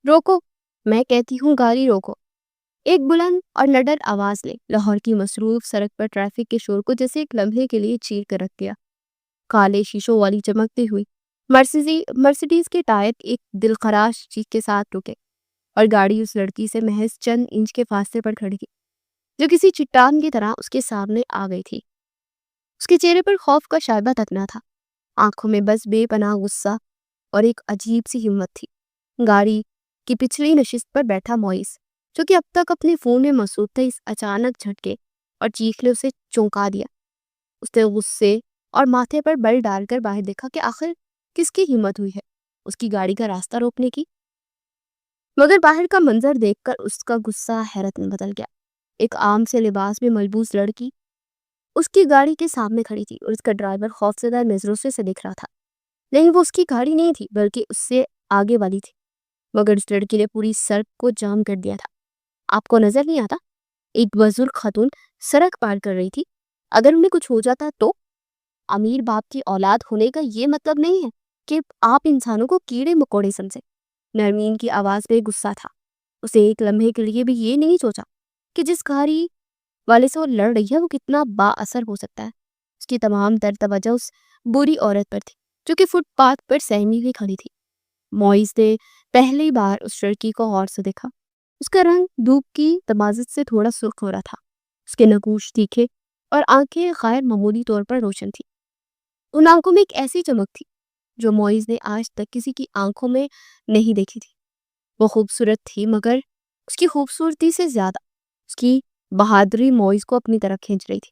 روکو، میں کہتی ہوں گاڑی روکو۔ ایک بلند اور نڈر آواز نے لاہور کی مصروف سڑک پر ٹریفک کے شور کو جیسے ایک لمحے کے لیے چیر کر رکھ دیا۔ کالے شیشوں والی چمکتی ہوئی مرسیڈیز کے ٹائر ایک دلخراش چیخ کے ساتھ رکے اور گاڑی اس لڑکی سے محض چند انچ کے فاصلے پر کھڑی جو کسی چٹان کی طرح اس کے سامنے آ گئی تھی۔ اس کے چہرے پر خوف کا شائبہ تک نہ تھا، آنکھوں میں بس بے پناہ غصہ اور ایک عجیب سی ہمت تھی۔ گاڑی کی پچھلی نشست پر بیٹھا معیز، جو کہ اب تک اپنے فون میں مصروف تھا، اس اچانک جھٹکے اور چیخلے اسے چونکا دیا۔ اس نے غصے اور ماتھے پر بل ڈال کر باہر دیکھا کہ آخر کس کی ہمت ہوئی ہے اس کی گاڑی کا راستہ روکنے کی، مگر باہر کا منظر دیکھ کر اس کا غصہ حیرت میں بدل گیا۔ ایک عام سے لباس میں ملبوس لڑکی اس کی گاڑی کے سامنے کھڑی تھی اور اس کا ڈرائیور خوفزدہ نظروں سے دیکھ رہا تھا۔ نہیں، وہ اس کی گاڑی نہیں تھی بلکہ اس سے آگے والی تھی، مگر اس لڑکی نے پوری سڑک کو جام کر دیا تھا۔ آپ کو نظر نہیں آتا؟ ایک بزرگ خاتون سڑک پار کر رہی تھی، اگر انہیں کچھ ہو جاتا تو؟ امیر باپ کی اولاد ہونے کا یہ مطلب نہیں ہے کہ آپ انسانوں کو کیڑے مکوڑے سمجھیں۔ نرمین کی آواز میں غصہ تھا۔ اسے ایک لمحے کے لیے بھی یہ نہیں سوچا کہ جس گاڑی والے سے وہ لڑ رہی ہے وہ کتنا با اثر ہو سکتا ہے۔ اس کی تمام تر توجہ اس بری عورت پر تھی جو کہ فٹ پاتھ پر سہمی ہوئی کھڑی تھی۔ معیز نے پہلی بار اس لڑکی کو غور سے دیکھا۔ اس کا رنگ دھوپ کی تمازت سے تھوڑا سرخ ہو رہا تھا، اس کے نگوش تیکھے اور آنکھیں غیر معمولی طور پر روشن تھی۔ ان آنکھوں میں ایک ایسی چمک تھی جو معیز نے آج تک کسی کی آنکھوں میں نہیں دیکھی تھی۔ وہ خوبصورت تھی، مگر اس کی خوبصورتی سے زیادہ اس کی بہادری معیز کو اپنی طرف کھینچ رہی تھی۔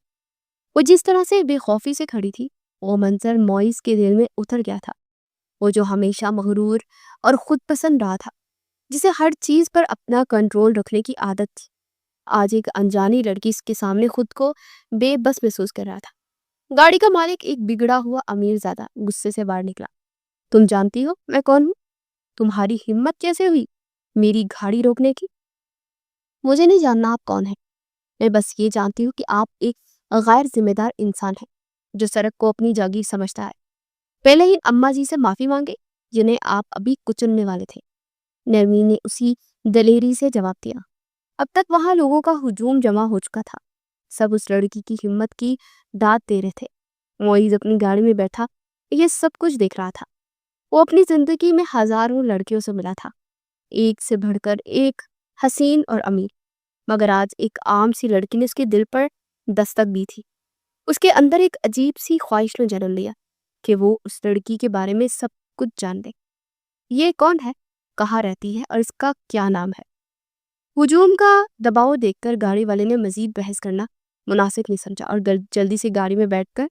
وہ جس طرح سے بے خوفی سے کھڑی تھی، وہ منظر معیز کے دل میں اتر گیا تھا۔ وہ جو ہمیشہ مغرور اور خود پسند رہا تھا، جسے ہر چیز پر اپنا کنٹرول رکھنے کی عادت تھی، آج ایک انجانی لڑکی اس کے سامنے خود کو بے بس محسوس کر رہا تھا۔ گاڑی کا مالک، ایک بگڑا ہوا امیر زادہ، غصے سے باہر نکلا۔ تم جانتی ہو میں کون ہوں؟ تمہاری ہمت کیسے ہوئی میری گاڑی روکنے کی؟ مجھے نہیں جاننا آپ کون ہیں، میں بس یہ جانتی ہوں کہ آپ ایک غیر ذمہ دار انسان ہیں جو سڑک کو اپنی جاگیر سمجھتا ہے۔ پہلے ہی اماں جی سے معافی مانگے جنہیں آپ ابھی کچلنے والے تھے۔ نرمین نے اسی دلیری سے جواب دیا۔ اب تک وہاں لوگوں کا ہجوم جمع ہو چکا تھا، سب اس لڑکی کی ہمت کی داد دے رہے تھے۔ معیز اپنی گاڑی میں بیٹھا یہ سب کچھ دیکھ رہا تھا۔ وہ اپنی زندگی میں ہزاروں لڑکیوں سے ملا تھا، ایک سے بڑھ کر ایک حسین اور امیر، مگر آج ایک عام سی لڑکی نے اس کے دل پر دستک دی تھی۔ اس کے اندر ایک عجیب سی خواہش نے جنم لیا کہ وہ اس لڑکی کے بارے میں سب کچھ جان لے۔ یہ کون ہے، کہاں رہتی ہے اور اس کا کیا نام ہے؟ ہجوم کا دباؤ دیکھ کر گاڑی والے نے مزید بحث کرنا مناسب نہیں سمجھا اور جلدی سے گاڑی میں بیٹھ کر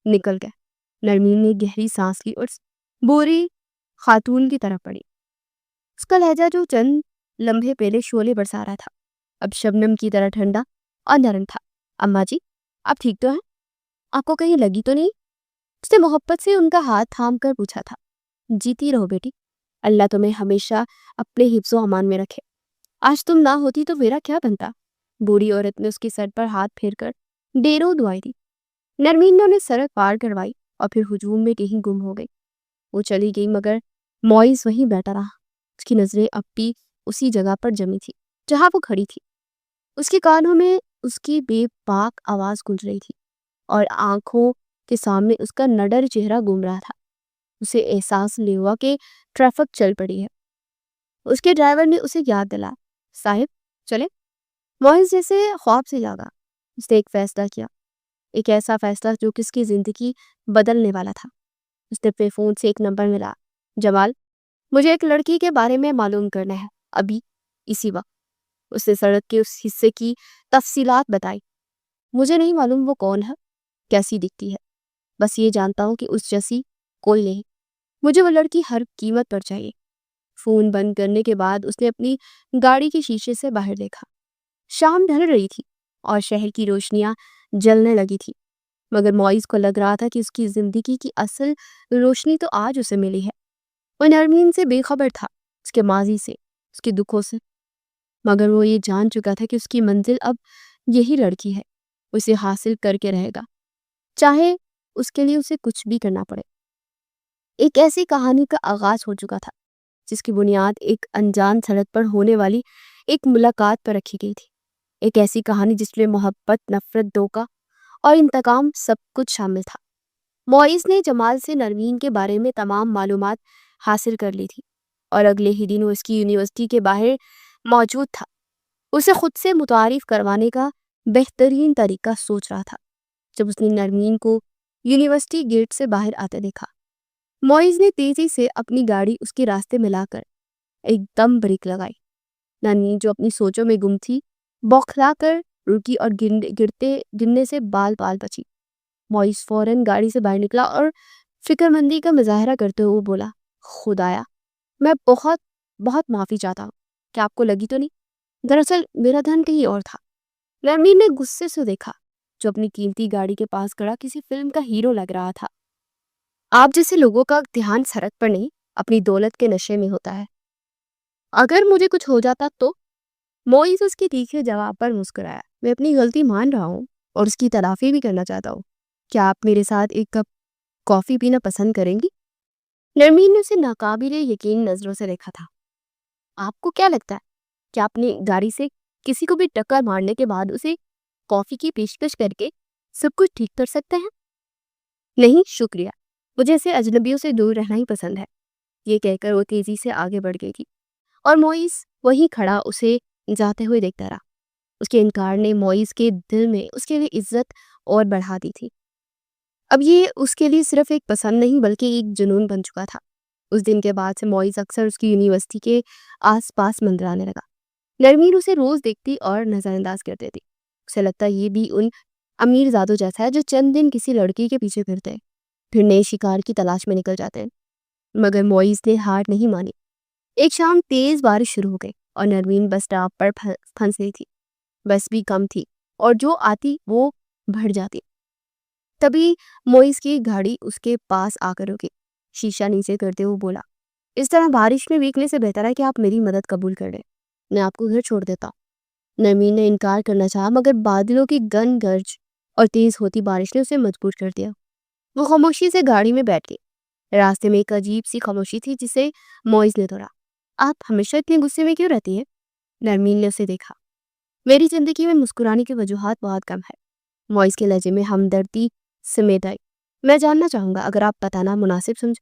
نکل گئے۔ نرمین نے گہری سانس لی اور بوری خاتون کی طرف پڑی۔ اس کا لہجہ جو چند لمحے پہلے شعلے برسا رہا تھا، اب شبنم کی طرح ٹھنڈا اور نرم تھا۔ اماں جی، آپ ٹھیک تو ہیں؟ آپ کو کہیں لگی تو نہیں؟ اس نے محبت سے ان کا ہاتھ تھام کر پوچھا تھا۔ جیتی رہو بیٹی، اللہ تمہیں ہمیشہ اپنے حفظ و امان میں رکھے۔ آج تم نہ ہوتی تو میرا کیا بنتا؟ بوڑھی عورت نے اس کے سر پر ہاتھ پھیر کر ڈیروں دعائیں دی۔ نرمین نے انہیں سڑک پار کروائی اور پھر ہجوم میں کہیں گم ہو گئی۔ وہ چلی گئی مگر معیز وہیں بیٹھا رہا۔ اس کی نظریں اب بھی اسی جگہ پر جمی تھی جہاں وہ کھڑی تھی۔ اس کے کانوں میں اس کی بے باک آواز گونج رہی تھی اور آنکھوں کے سامنے اس کا نڈر چہرہ گھوم رہا تھا۔ اسے احساس نہیں ہوا کہ ٹریفک چل پڑی ہے۔ اس کے ڈرائیور نے اسے یاد دلایا، صاحب چلے۔ معیز جیسے خواب سے جاگا۔ اس نے ایک فیصلہ کیا، ایک ایسا فیصلہ جو کس کی زندگی بدلنے والا تھا۔ اس نے اپنے فون سے ایک نمبر ملا۔ جمال، مجھے ایک لڑکی کے بارے میں معلوم کرنا ہے، ابھی اسی وقت۔ اس نے سڑک کے اس حصے کی تفصیلات بتائی۔ مجھے نہیں معلوم وہ کون ہے، کیسی دکھتی ہے، بس یہ جانتا ہوں کہ اس جیسی کوئی نہیں۔ مجھے وہ لڑکی ہر قیمت پر چاہیے۔ فون بند کرنے کے بعد اس نے اپنی گاڑی کے شیشے سے باہر دیکھا۔ شام ڈھل رہی تھی اور شہر کی روشنیاں جلنے لگی تھی، مگر معیز کو لگ رہا تھا کہ اس کی زندگی کی اصل روشنی تو آج اسے ملی ہے۔ وہ نرمین سے بے خبر تھا، اس کے ماضی سے، اس کے دکھوں سے، مگر وہ یہ جان چکا تھا کہ اس کی منزل اب یہی لڑکی ہے۔ اسے حاصل کر کے رہے گا، چاہے اس کے لیے اسے کچھ بھی کرنا پڑے۔ ایک ایسی کہانی کا آغاز ہو چکا تھا جس کی بنیاد ایک انجان سڑک پر ہونے والی ایک ملاقات پر رکھی گئی تھی۔ ایک ایسی کہانی جس میں محبت، نفرت، دھوکہ اور انتقام سب کچھ شامل تھا۔ معیز نے جمال سے نرمین کے بارے میں تمام معلومات حاصل کر لی تھی اور اگلے ہی دن وہ اس کی یونیورسٹی کے باہر موجود تھا، اسے خود سے متعارف کروانے کا بہترین طریقہ سوچ رہا تھا۔ جب اس نے نرمین کو یونیورسٹی گیٹ سے باہر آتے دیکھا، معیز نے تیزی سے اپنی گاڑی اس کے راستے میں لا کر ایک دم بریک لگائی۔ نرمین جو اپنی سوچوں میں گم تھی بوکھلا کر رکی اور گرنے سے بال بال بچی۔ معیز فوراً گاڑی سے باہر نکلا اور فکر مندی کا مظاہرہ کرتے ہوئے بولا، خدایا، میں بہت بہت معافی چاہتا ہوں، کیا آپ کو لگی تو نہیں؟ دراصل میرا دھن کہیں اور تھا۔ نرمین نے غصے سے دیکھا، جو اپنی قیمتی گاڑی کے پاس کھڑا کسی فلم کا ہیرو لگ رہا تھا۔ آپ جیسے لوگوں کا دھیان سڑک پر نہیں، اپنی دولت کے نشے میں ہوتا ہے۔ اگر مجھے کچھ ہو جاتا تو؟ معیز اس کے تیکھے جواب پر مسکرایا، میں اپنی غلطی مان رہا ہوں اور اس کی تلافی بھی کرنا چاہتا ہوں۔ کیا آپ میرے ساتھ ایک کپ کافی پینا پسند کریں گی؟ نرمین نے اسے ناقابل یقین نظروں سے دیکھا تھا۔ آپ کو کیا لگتا ہے کہ آپ نے گاڑی سے کسی کو بھی ٹکر مارنے کے بعد اسے کافی کی پیشکش کر کے سب کچھ ٹھیک کر سکتے ہیں؟ نہیں شکریہ، مجھے ایسے اجنبیوں سے دور رہنا ہی پسند ہے، یہ کہہ کر وہ تیزی سے آگے بڑھ گئی تھی اور معیز وہیں کھڑا اسے جاتے ہوئے دیکھتا رہا۔ اس کے انکار نے معیز کے دل میں اس کے لیے عزت اور بڑھا دی تھی۔ اب یہ اس کے لیے صرف ایک پسند نہیں بلکہ ایک جنون بن چکا تھا۔ اس دن کے بعد سے معیز اکثر اس کی یونیورسٹی کے آس پاس منڈرانے لگا۔ نرمین اسے روز دیکھتی اور نظر انداز کر دیتی۔ اسے لگتا یہ بھی ان امیر زادوں جیسا ہے جو چند دن کسی لڑکی کے پیچھے پھرتے ہیں، پھر نئے شکار کی تلاش میں نکل جاتے ہیں۔ مگر معیز نے ہار نہیں مانی۔ ایک شام تیز بارش شروع ہو گئی اور نرمین بس اسٹاپ پر پھنس گئی تھی۔ بس بھی کم تھی اور جو آتی وہ بڑھ جاتی۔ تبھی معیز کی گاڑی اس کے پاس آ کر رکی۔ شیشہ نیچے کرتے ہوئے بولا، اس طرح بارش میں بھیگنے سے بہتر ہے کہ آپ میری مدد قبول کر لیں، میں آپ کو گھر چھوڑ دیتا ہوں۔ نرمین نے انکار کرنا چاہا مگر بادلوں کی گن گرج اور تیز ہوتی بارش نے اسے مجبور کر دیا۔ وہ خاموشی سے گاڑی میں بیٹھ گئی۔ راستے میں ایک عجیب سی خاموشی تھی جسے معیز نے توڑا۔ آپ ہمیشہ اتنے غصے میں کیوں رہتی ہیں؟ نرمین نے اسے دیکھا۔ میری زندگی میں مسکرانے کی وجوہات بہت کم ہے۔ معیز کے لہجے میں ہمدردی سمیٹ آئی۔ میں جاننا چاہوں گا اگر آپ بتانا مناسب سمجھ۔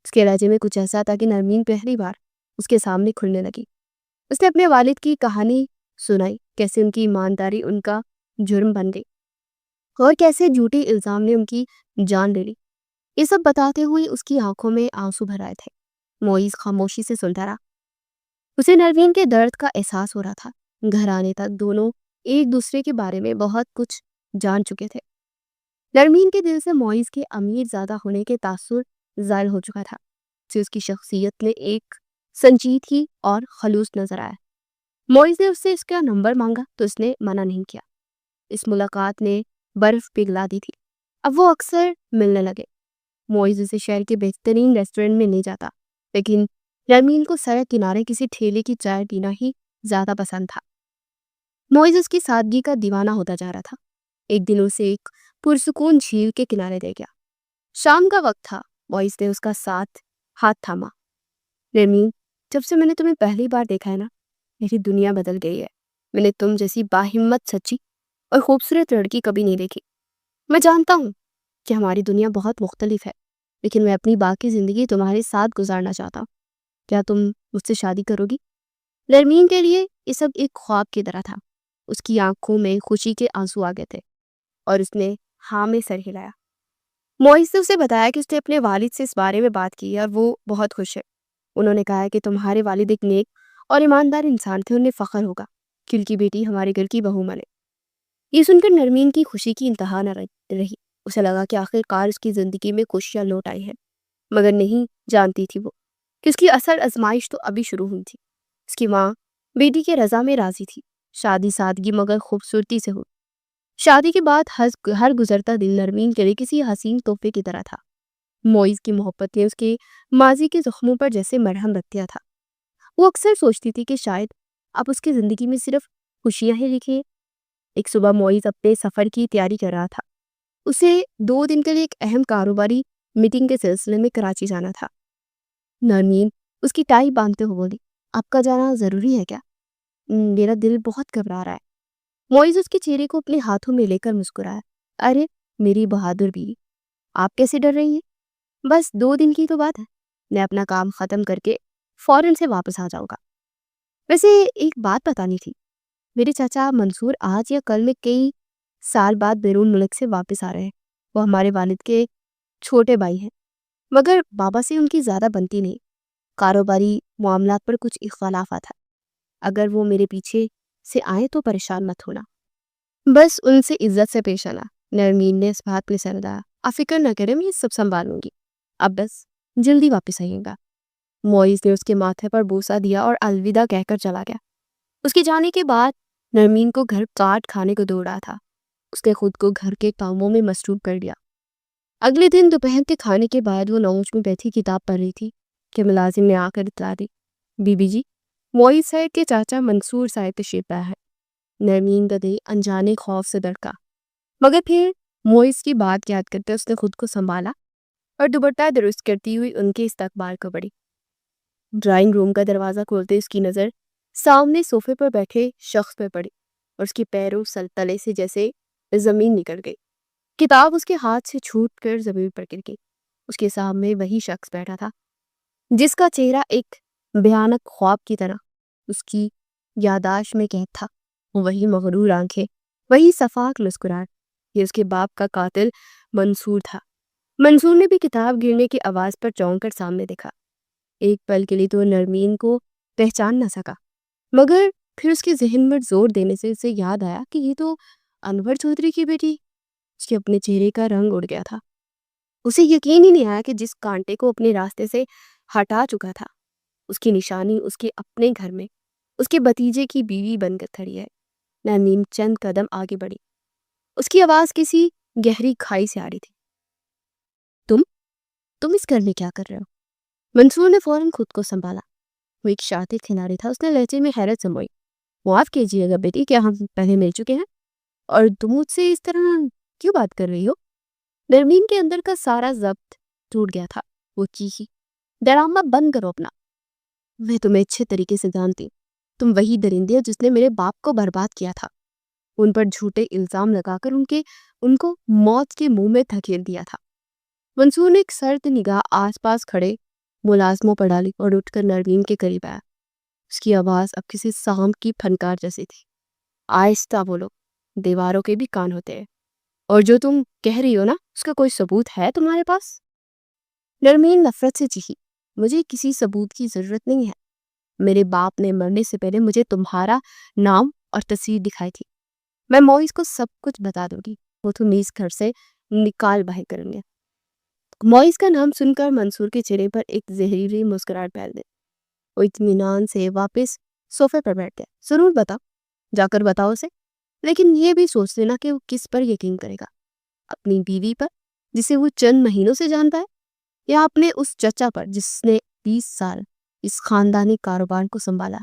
اس کے لہجے میں کچھ ایسا تھا کہ نرمین پہلی بار اس کے سامنے کھلنے لگی۔ اس نے اپنے والد کی کہانی سنائی، کیسے ان کی ایمانداری ان کا جرم بن گئی اور کیسے جھوٹی الزام نے ان کی جان لے لی۔ یہ سب بتاتے ہوئے اس کی آنکھوں میں آنسو بھر آئے تھے۔ معیز خاموشی سے سنتا رہا۔ اسے نرمین کے درد کا احساس ہو رہا تھا۔ گھر آنے تک دونوں ایک دوسرے کے بارے میں بہت کچھ جان چکے تھے۔ نرمین کے دل سے معیز کے امیر زادہ ہونے کے تاثر ظاہر ہو چکا تھا، جو اس کی شخصیت میں ایک سنجیدگی اور خلوص نظر آیا۔ معیز نے اس سے اس کا نمبر مانگا تو اس نے منع نہیں کیا۔ اس ملاقات نے برف پگھلا دی تھی۔ اب وہ اکثر ملنے لگے۔ معیز اسے شہر کے بہترین ریسٹورنٹ میں نہیں جاتا، لیکن نرمین کو سڑک کنارے کسی ٹھیلے کی چائے پینا ہی زیادہ پسند تھا۔ معیز اس کی سادگی کا دیوانہ ہوتا جا رہا تھا۔ ایک دن اسے ایک پرسکون جھیل کے کنارے لے گیا۔ شام کا وقت تھا۔ معیز نے اس کا ہاتھ تھاما۔ نرمین، جب سے میں نے تمہیں پہلی بار دیکھا ہے نا، میری دنیا بدل گئی ہے۔ میں نے تم جیسی باہمت، سچی اور خوبصورت لڑکی کبھی نہیں دیکھی۔ میں جانتا ہوں کہ ہماری دنیا بہت مختلف ہے، لیکن میں اپنی باقی زندگی تمہارے ساتھ گزارنا چاہتا ہوں۔ کیا تم مجھ سے شادی کرو گی؟ نرمین کے لیے یہ سب ایک خواب کی طرح تھا۔ اس کی آنکھوں میں خوشی کے آنسو آ گئے تھے اور اس نے ہاں میں سر ہلایا۔ معیز نے اسے بتایا کہ اس نے اپنے والد سے اس بارے میں بات کی ہے اور وہ بہت خوش ہے۔ انہوں نے کہا ہے کہ تمہارے والد ایک نیک اور ایماندار انسان تھے، انہیں فخر ہوگا کہ ان کی بیٹی ہمارے گھر کی بہو بنے۔ یہ سن کر نرمین کی خوشی کی انتہا نہ رہی۔ اسے لگا کہ آخر کار اس کی زندگی میں خوشیاں لوٹ آئی ہیں، مگر نہیں جانتی تھی وہ کہ اس کی اصل آزمائش تو ابھی شروع ہوئی تھی۔ اس کی ماں بیٹی کے رضا میں راضی تھی۔ شادی سادگی مگر خوبصورتی سے ہوئی۔ شادی کے بعد ہر گزرتا دن نرمین کے لیے کسی حسین تحفے کی طرح تھا۔ معیز کی محبت نے اس کے ماضی کے زخموں پر جیسے مرہم رکھ دیا تھا۔ وہ اکثر سوچتی تھی کہ شاید اب اس کی زندگی میں صرف خوشیاں ہی لکھی ہیں۔ ایک صبح معیز اپنے سفر کی تیاری کر رہا تھا۔ اسے 2 دن کے لیے ایک اہم کاروباری میٹنگ کے سلسلے میں کراچی جانا تھا۔ نرمین اس کی ٹائی باندھتے ہوئے بولی، آپ کا جانا ضروری ہے کیا؟ میرا دل بہت گھبرا رہا ہے۔ معیز اس کے چہرے کو اپنے ہاتھوں میں لے کر مسکرایا، ارے میری بہادر بیوی، آپ کیسے ڈر رہی ہیں؟ بس 2 دن کی تو بات ہے، میں اپنا کام ختم کر کے فوراً سے واپس آ جاؤں گا۔ ویسے ایک بات بتانی تھی، میرے چاچا منصور آج یا کل میں کئی سال بعد بیرون ملک سے واپس آ رہے ہیں۔ وہ ہمارے والد کے چھوٹے بھائی ہیں، مگر بابا سے ان کی زیادہ بنتی نہیں، کاروباری معاملات پر کچھ اختلافات ہیں۔ اگر وہ میرے پیچھے سے آئیں تو پریشان مت ہونا، بس ان سے عزت سے پیش آنا۔ نرمین نے اس بات پہ سر ڈالا، آپ فکر نہ کریں، میں یہ سب سنبھالوں گی، اب بس جلدی واپس آئیے گا۔ معیز نے اس کے ماتھے پر بوسہ دیا اور الوداع کہہ کر چلا گیا۔ اس کے جانے کے بعد نرمین کو گھر کاٹ کھانے کو دوڑا تھا۔ اس نے خود کو گھر کے کاموں میں مصروف کر لیا۔ اگلے دن دوپہر کے کھانے کے بعد وہ لاؤنج میں بیٹھی کتاب پڑھ رہی تھی کہ ملازم نے آ کر اطلاع دی، بی بی جی، معیز صاحب کے چاچا منصور صاحب تشریف لائے ہیں۔ نرمین کا دل انجانے خوف سے دھڑکا، مگر پھر معیز کی بات یاد کرتے اس نے خود کو سنبھالا اور دوپٹہ درست کرتی ہوئی ان کے استقبال کو بڑھی۔ ڈرائنگ روم کا دروازہ کھولتے اس کی نظر سامنے صوفے پر بیٹھے شخص پہ پڑی اور اس کے پیروں تلے سے جیسے زمین نکل گئی۔ کتاب اس کے ہاتھ سے چھوٹ کر زمین پر گر گئی۔ اس کے سامنے وہی شخص بیٹھا تھا جس کا چہرہ ایک بھیانک خواب کی طرح اس کی یادداشت میں قید تھا۔ وہی مغرور آنکھیں، وہی شفاف مسکراہٹ، یہ اس کے باپ کا قاتل منصور تھا۔ منصور نے بھی کتاب گرنے کی آواز پر چونک کر سامنے دیکھا۔ ایک پل کے لیے تو نرمین کو پہچان نہ سکا، مگر پھر اس کے ذہن میں زور دینے سے اسے یاد آیا کہ یہ تو انور چودھری کی بیٹی۔ اس کے اپنے چہرے کا رنگ اڑ گیا تھا۔ اسے یقین ہی نہیں آیا کہ جس کانٹے کو اپنے راستے سے ہٹا چکا تھا، اس کی نشانی اس کے اپنے گھر میں اس کے بھتیجے کی بیوی بن کر کھڑی ہے۔ نرمین چند قدم آگے بڑھی۔ اس کی آواز کسی گہری کھائی سے آ رہی تھی، تم اس گھر میں کیا کر رہے ہو؟ منصور نے فوراً خود کو سنبھالا۔ وہ ایک شاطر کھلاڑی تھا۔ اس نے لہجے میں حیرت سموئی، معاف کیجیے گا بیٹی، کیا ہم پہلے مل چکے ہیں؟ اور تم مجھ سے اس طرح کیوں بات کر رہی ہو؟ نرمین کے اندر کا سارا ضبط ٹوٹ گیا تھا۔ وہ چیخی، ڈرامہ بند کرو اپنا، میں تمہیں اچھے طریقے سے جانتی، تم وہی درندے ہو جس نے میرے باپ کو برباد کیا تھا، ان پر جھوٹے الزام لگا کر ان کو موت کے منہ میں دھکیل دیا تھا۔ منصور نے ایک سرد نگاہ آس پاس کھڑے ملازموں پر ڈالی اور اٹھ کر نرمین کے قریب آیا۔ اس کی آواز اب کسی سانپ کی پھنکار جیسی تھی، آہستہ بولو، دیواروں کے بھی کان ہوتے ہیں، اور جو تم کہہ رہی ہو نا، اس کا کوئی ثبوت ہے تمہارے پاس؟ نرمین نفرت سے چیخی، مجھے کسی ثبوت کی ضرورت نہیں ہے، میرے باپ نے مرنے سے پہلے مجھے تمہارا نام اور تصویر دکھائی تھی، میں معیز کو سب کچھ بتا دوں گی، وہ تمہیں اس گھر سے نکال باہر کریں گے۔ معیز کا نام سن کر منصور کے چہرے پر ایک زہریلی مسکراہٹ پھیل گئی۔ وہ اطمینان سے واپس صوفے پر بیٹھ گیا۔ ضرور بتاؤ، جا کر بتاؤ اسے، لیکن یہ بھی سوچ لینا کہ وہ کس پر یقین کرے گا، اپنی بیوی پر جسے وہ چند مہینوں سے جانتا ہے، یا اپنے اس چچا پر جس نے 20 سال اس خاندانی کاروبار کو سنبھالا۔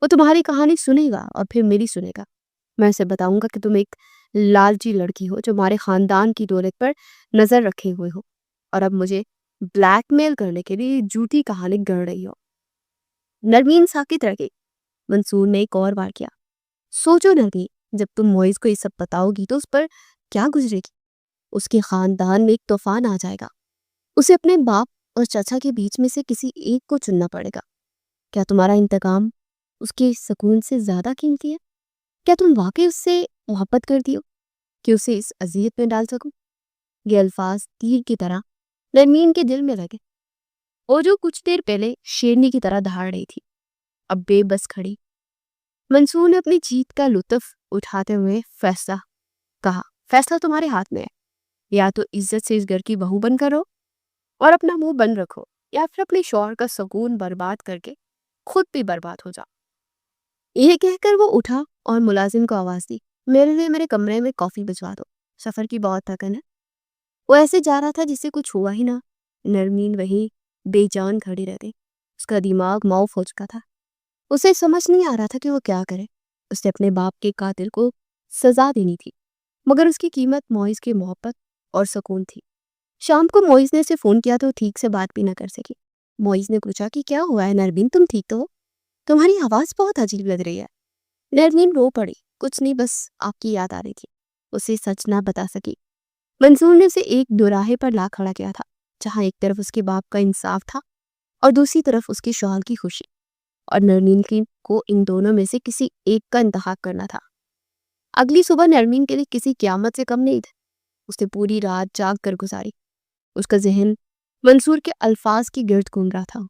وہ تمہاری کہانی سنے گا اور پھر میری سنے گا۔ میں اسے بتاؤں گا کہ تم ایک لالچی لڑکی ہو جو ہمارے خاندان کی دولت پر نظر رکھے ہوئے ہو، اور اب مجھے بلیک میل کرنے کے لیے جھوٹی کہانی گڑھ رہی ہو۔ نرمین ساکت رہ گئی۔ منصور نے ایک اور بار کیا، سوچو نرمین، جب تم معیز کو یہ سب بتاؤ گی تو اس پر کیا گزرے گی؟ اس کے خاندان میں ایک طوفان آ جائے گا، اسے اپنے باپ اور چچا کے بیچ میں سے کسی ایک کو چننا پڑے گا۔ کیا تمہارا انتقام اس کے سکون سے زیادہ قیمتی ہے؟ کیا تم واقعی اس سے محبت کرتی ہو کہ اسے اس اذیت میں ڈال سکو؟ یہ الفاظ تیر کی طرح نرمین کے دل میں لگے، اور جو کچھ دیر پہلے شیرنی کی طرح دھاڑ رہی تھی اب بے بس کھڑی۔ منصور نے اپنی جیت کا لطف اٹھاتے ہوئے فیصلہ تمہارے ہاتھ میں ہے، یا تو عزت سے اس گھر کی بہو بن کر رہو اور اپنا منہ بند رکھو، یا پھر اپنے شوہر کا سکون برباد کر کے خود بھی برباد ہو جاؤ۔ یہ کہہ کر وہ اٹھا اور ملازم کو آواز دی، میرے لیے میرے کمرے میں کافی بھجوا دو، سفر کی بہت تھکن ہے۔ وہ ایسے جا رہا تھا جسے کچھ ہوا ہی نہ۔ نرمین وہیں بے جان کھڑی رہ گئی۔ اس کا دماغ معاف ہو چکا تھا، اسے سمجھ نہیں آ رہا تھا کہ وہ کیا کرے۔ اس نے اپنے باپ کے قاتل کو سزا دینی تھی، مگر اس کی قیمت معیز کی محبت اور سکون تھی۔ شام کو معیز نے اسے فون کیا تو ٹھیک سے بات بھی نہ کر سکی۔ معیز نے پوچھا کہ کیا ہوا ہے نرمین، تم ٹھیک تو ہو؟ تمہاری آواز بہت عجیب لگ رہی ہے۔ نرمین رو پڑی۔ کچھ نہیں، بس آپ کی یاد آ رہی تھی۔ اسے سچ نہ بتا سکی۔ منصور نے اسے ایک دوراہے پر لا کھڑا کیا تھا، جہاں ایک طرف اس کے باپ کا انصاف تھا اور دوسری طرف اس کے شوہر کی خوشی، اور نرمین کو ان دونوں میں سے کسی ایک کا انتخاب کرنا تھا۔ اگلی صبح نرمین کے لیے کسی قیامت سے کم نہیں تھی۔ اس نے پوری رات جاگ کر گزاری۔ اس کا ذہن منصور کے الفاظ کی گرد گھوم رہا تھا۔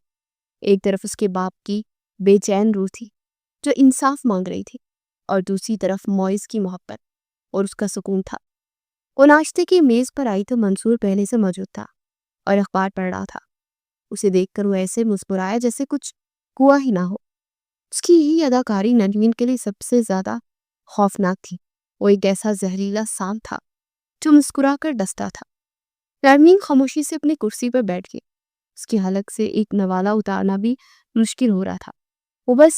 ایک طرف اس کے باپ کی بے چین روح تھی جو انصاف مانگ رہی تھی، اور دوسری طرف معیز کی محبت اور اس کا سکون تھا۔ وہ ناشتے کی میز پر آئی تو منصور پہلے سے موجود تھا اور اخبار پڑھ رہا تھا۔ اسے دیکھ کر وہ ایسے مسکرایا جیسے کچھ ہوا ہی نہ ہو۔ اس کی یہ اداکاری نرمین کے لیے سب سے زیادہ خوفناک تھی۔ وہ ایک ایسا زہریلا سانپ تھا جو مسکرا کر ڈستا تھا۔ نرمین خاموشی سے اپنی کرسی پر بیٹھ گئی۔ اس کی حلق سے ایک نوالہ اتارنا بھی مشکل ہو رہا تھا۔ وہ بس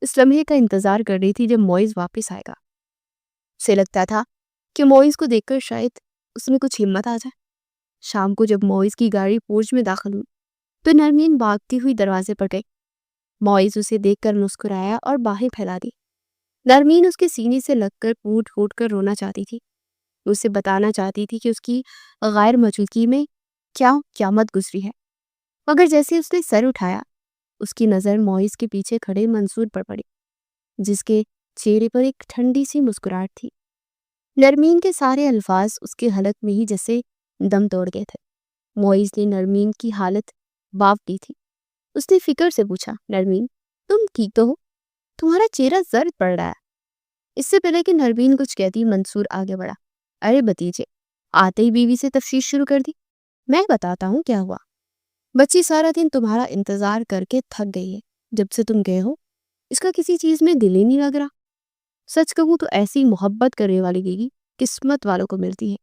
اس لمحے کا انتظار کر رہی تھی جب معیز واپس آئے گا۔ اسے لگتا تھا کہ معیز کو دیکھ کر شاید اس میں کچھ ہمت آ جائے۔ شام کو جب معیز کی گاڑی پورچ میں داخل ہوئی تو نرمین بھاگتی ہوئی دروازے پر گئی۔ معیز اسے دیکھ کر مسکرایا اور باہیں پھیلا دی۔ نرمین اس کے سینے سے لگ کر پھوٹ پھوٹ کر رونا چاہتی تھی۔ اسے بتانا چاہتی تھی کہ اس کی غیر موجودگی میں کیا قیامت گزری ہے، مگر جیسے اس نے سر اٹھایا اس کی نظر معیز کے پیچھے کھڑے منصور پر پڑی، جس کے چہرے پر ایک ٹھنڈی سی مسکراہٹ تھی۔ نرمین کے سارے الفاظ اس کے حلق میں ہی جیسے دم توڑ گئے تھے۔ معیز نے نرمین کی حالت باپ دی تھی۔ اس نے فکر سے پوچھا، نرمین تم ٹھیک تو ہو؟ تمہارا چہرہ زرد پڑ رہا ہے۔ اس سے پہلے کہ نرمین کچھ کہتی منصور آگے بڑھا، ارے بتیجے، آتے ہی بیوی سے تفتیش شروع کر دی۔ میں بتاتا ہوں کیا ہوا۔ بچی سارا دن تمہارا انتظار کر کے تھک گئی ہے۔ جب سے تم گئے ہو اس کا کسی چیز میں دل ہی نہیں لگ رہا۔ سچ کہوں تو ایسی محبت کرنے والی بیوی قسمت والوں کو ملتی ہے۔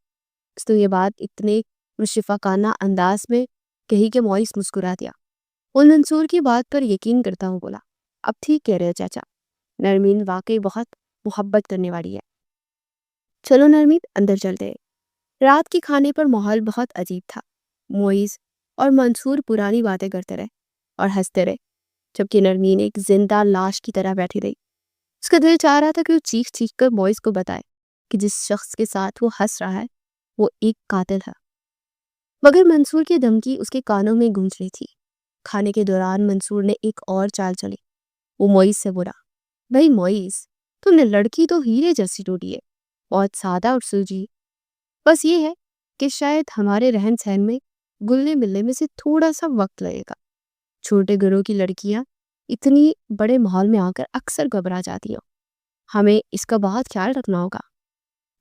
اس نے یہ بات اتنے مشفقانہ انداز میں کہی کہ معیز مسکرا دیا۔ وہ منصور کی بات پر یقین کرتا ہوں بولا، اب ٹھیک کہہ رہے ہو چاچا، نرمین واقعی بہت محبت کرنے والی ہے۔ چلو نرمین اندر چلتے ہیں۔ رات کے کھانے پر ماحول بہت عجیب تھا۔ معیز اور منصور پرانی باتیں کرتے رہے اور ہنستے رہے، جبکہ نرمین ایک زندہ لاش کی طرح بیٹھی رہی۔ اس کا دل چاہ رہا تھا کہ وہ چیخ چیخ کر معیز کو بتائے کہ جس شخص کے ساتھ وہ ہنس رہا ہے وہ ایک قاتل ہے، مگر منصور کی دھمکی اس کے کانوں میں گونج رہی تھی۔ کھانے کے دوران منصور نے ایک اور چال چلی۔ وہ معیز سے بولا، بھائی معیز، تم نے لڑکی تو ہیرے جیسی ڈھونڈی ہے، بہت سادہ اور سوجی، بس یہ ہے کہ شاید ہمارے رہن سہن میں گلنے ملنے میں سے تھوڑا سا وقت لگے گا۔ چھوٹے گھروں کی لڑکیاں اتنی بڑے ماحول میں آ کر اکثر گھبرا جاتی ہیں، ہمیں اس کا بہت خیال رکھنا ہوگا۔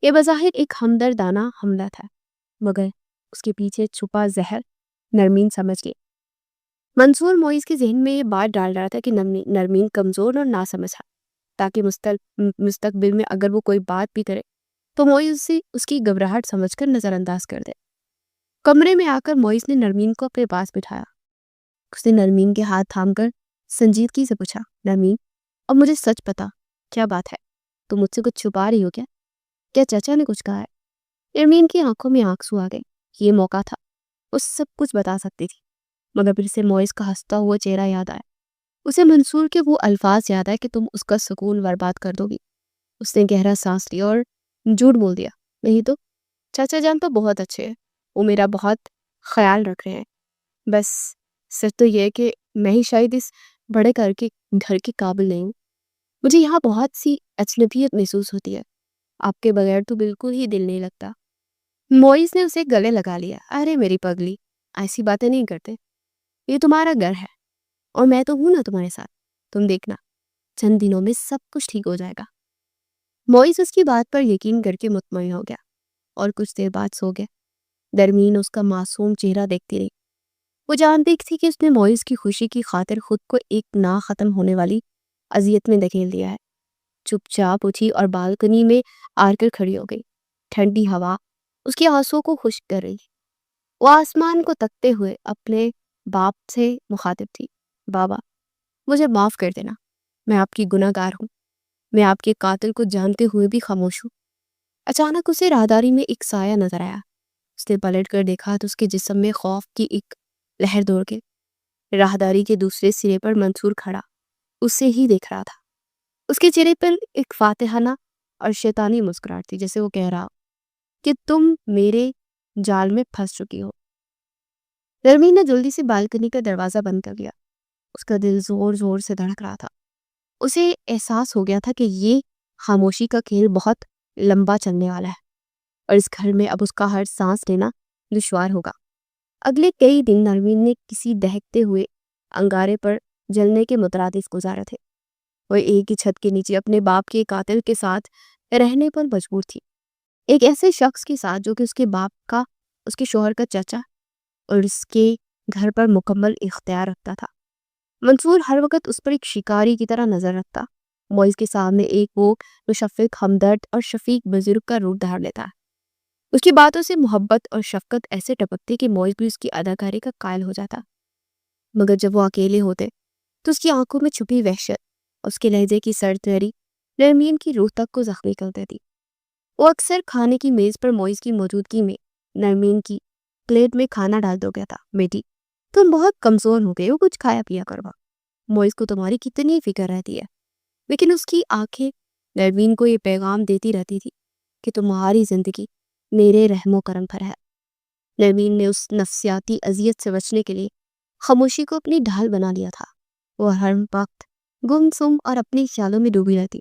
یہ بظاہر ایک ہمدردانہ حملہ تھا، مگر اس کے پیچھے چھپا زہر نرمین سمجھ گئی۔ منصور معیز کے ذہن میں یہ بات ڈال رہا تھا کہ نرمین کمزور اور ناسمجھ ہے، تاکہ مستقبل میں اگر وہ کوئی بات بھی کرے تو معیز سے اس کی گھبراہٹ سمجھ کر نظر انداز کر دے۔ کمرے میں آ کر معیز نے نرمین کو اپنے پاس بٹھایا۔ اس نے نرمین کے ہاتھ تھام کر سنجیدگی سے پوچھا، نرمین اب مجھے سچ بتا، کیا بات ہے؟ تم مجھ سے کچھ چھپا رہی ہو کیا؟ کیا چچا نے کچھ کہا ہے؟ نرمین کی آنکھوں میں آنسو آ گئے۔ یہ موقع تھا، وہ سب کچھ بتا سکتی تھی، مگر پھر سے معیز کا ہنستا ہوا چہرہ یاد آیا۔ اسے منصور کے وہ الفاظ یاد آئے کہ تم اس کا سکون برباد کر دو گی۔ اس نے گہرا سانس لیا اور جھوٹ بول دیا، نہیں تو چاچا جان تو بہت اچھے ہیں، وہ میرا بہت خیال رکھ رہے ہیں، بس سچ تو یہ ہے کہ میں ہی شاید اس بڑے گھر کے قابل نہیں ہوں۔ مجھے یہاں بہت سی اجنبیت محسوس ہوتی ہے، آپ کے بغیر تو بالکل ہی دل نہیں لگتا۔ معیز نے اسے گلے لگا لیا، ارے میری پگلی، ایسی باتیں نہیں کرتے، یہ تمہارا گھر ہے اور میں تو ہوں نا تمہارے ساتھ، تم دیکھنا چند دنوں میں سب کچھ ٹھیک ہو جائے گا۔ معیز اس کی بات پر یقین کر کے مطمئن ہو گیا اور کچھ دیر بعد سو گیا۔ نرمین اس کا معصوم چہرہ دیکھتی رہی۔ وہ جانتی تھی کہ اس نے معیز کی خوشی کی خاطر خود کو ایک نہ ختم ہونے والی اذیت میں دھکیل دیا ہے۔ چپ چاپ اٹھی اور بالکنی میں آ کر کھڑی ہو گئی۔ ٹھنڈی ہوا اس کے آنسوں کو خشک کر رہی۔ وہ آسمان کو تکتے ہوئے اپنے باپ سے مخاطب تھی، بابا مجھے معاف کر دینا، میں آپ کی گناہ گار ہوں، میں آپ کے قاتل کو جانتے ہوئے بھی خاموش ہوں۔ اچانک اسے راہداری میں ایک سایہ نظر آیا۔ اس نے پلٹ کر دیکھا تو اس کے جسم میں خوف کی ایک لہر دوڑ گئی۔ راہداری کے دوسرے سرے پر منصور کھڑا اسے ہی دیکھ رہا تھا۔ اس کے چہرے پر ایک فاتحانہ اور شیطانی مسکراہٹ تھی، جیسے وہ کہہ رہا کہ تم میرے جال میں پھنس چکی ہو۔ نرمین نے جلدی سے بالکنی کا دروازہ بند کر لیا۔ اس کا دل زور زور سے دھڑک رہا تھا۔ اسے احساس ہو گیا تھا کہ یہ خاموشی کا کھیل بہت لمبا چلنے والا ہے اور اس گھر میں اب اس کا ہر سانس لینا دشوار ہوگا۔ اگلے کئی دن نرمین نے کسی دہکتے ہوئے انگارے پر جلنے کے مترادف گزارے تھے۔ وہ ایک ہی چھت کے نیچے اپنے باپ کے قاتل کے ساتھ رہنے پر مجبور تھی، ایک ایسے شخص کے ساتھ جو کہ اس کے باپ کا، اس کے شوہر کا چچا اور اس کے گھر پر مکمل اختیار رکھتا تھا۔ منصور ہر وقت اس پر ایک شکاری کی طرح نظر رکھتا۔ معیز کے سامنے ایک وہ مشفق، ہمدرد اور شفیق بزرگ کا روپ دھار لیتا ہے۔ اس کی باتوں سے محبت اور شفقت ایسے ٹپکتے کہ معیز بھی اس کی اداکاری کا قائل ہو جاتا۔ مگر جب وہ اکیلے ہوتے تو اس کی آنکھوں میں چھپی وحشت، اس کے لہجے کی سرد نرمین کی روح تک کو زخمی کر دیتی۔ وہ اکثر کھانے کی میز پر معیز کی موجودگی میں نرمین کی پلیٹ میں کھانا ڈال دو گیا تھا۔ بیٹی تم بہت کمزور ہو گئے ہو، کچھ کھایا پیا کرو، معیز کو تمہاری کتنی فکر رہتی ہے۔ لیکن اس کی آنکھیں نرمین کو یہ پیغام دیتی رہتی تھی کہ تمہاری زندگی میرے رحم و کرم پر ہے۔ نرمین نے اس نفسیاتی اذیت سے بچنے کے لیے خاموشی کو اپنی ڈھال بنا لیا تھا۔ وہ ہر وقت گم سم اور اپنی خیالوں میں ڈوبی رہتی۔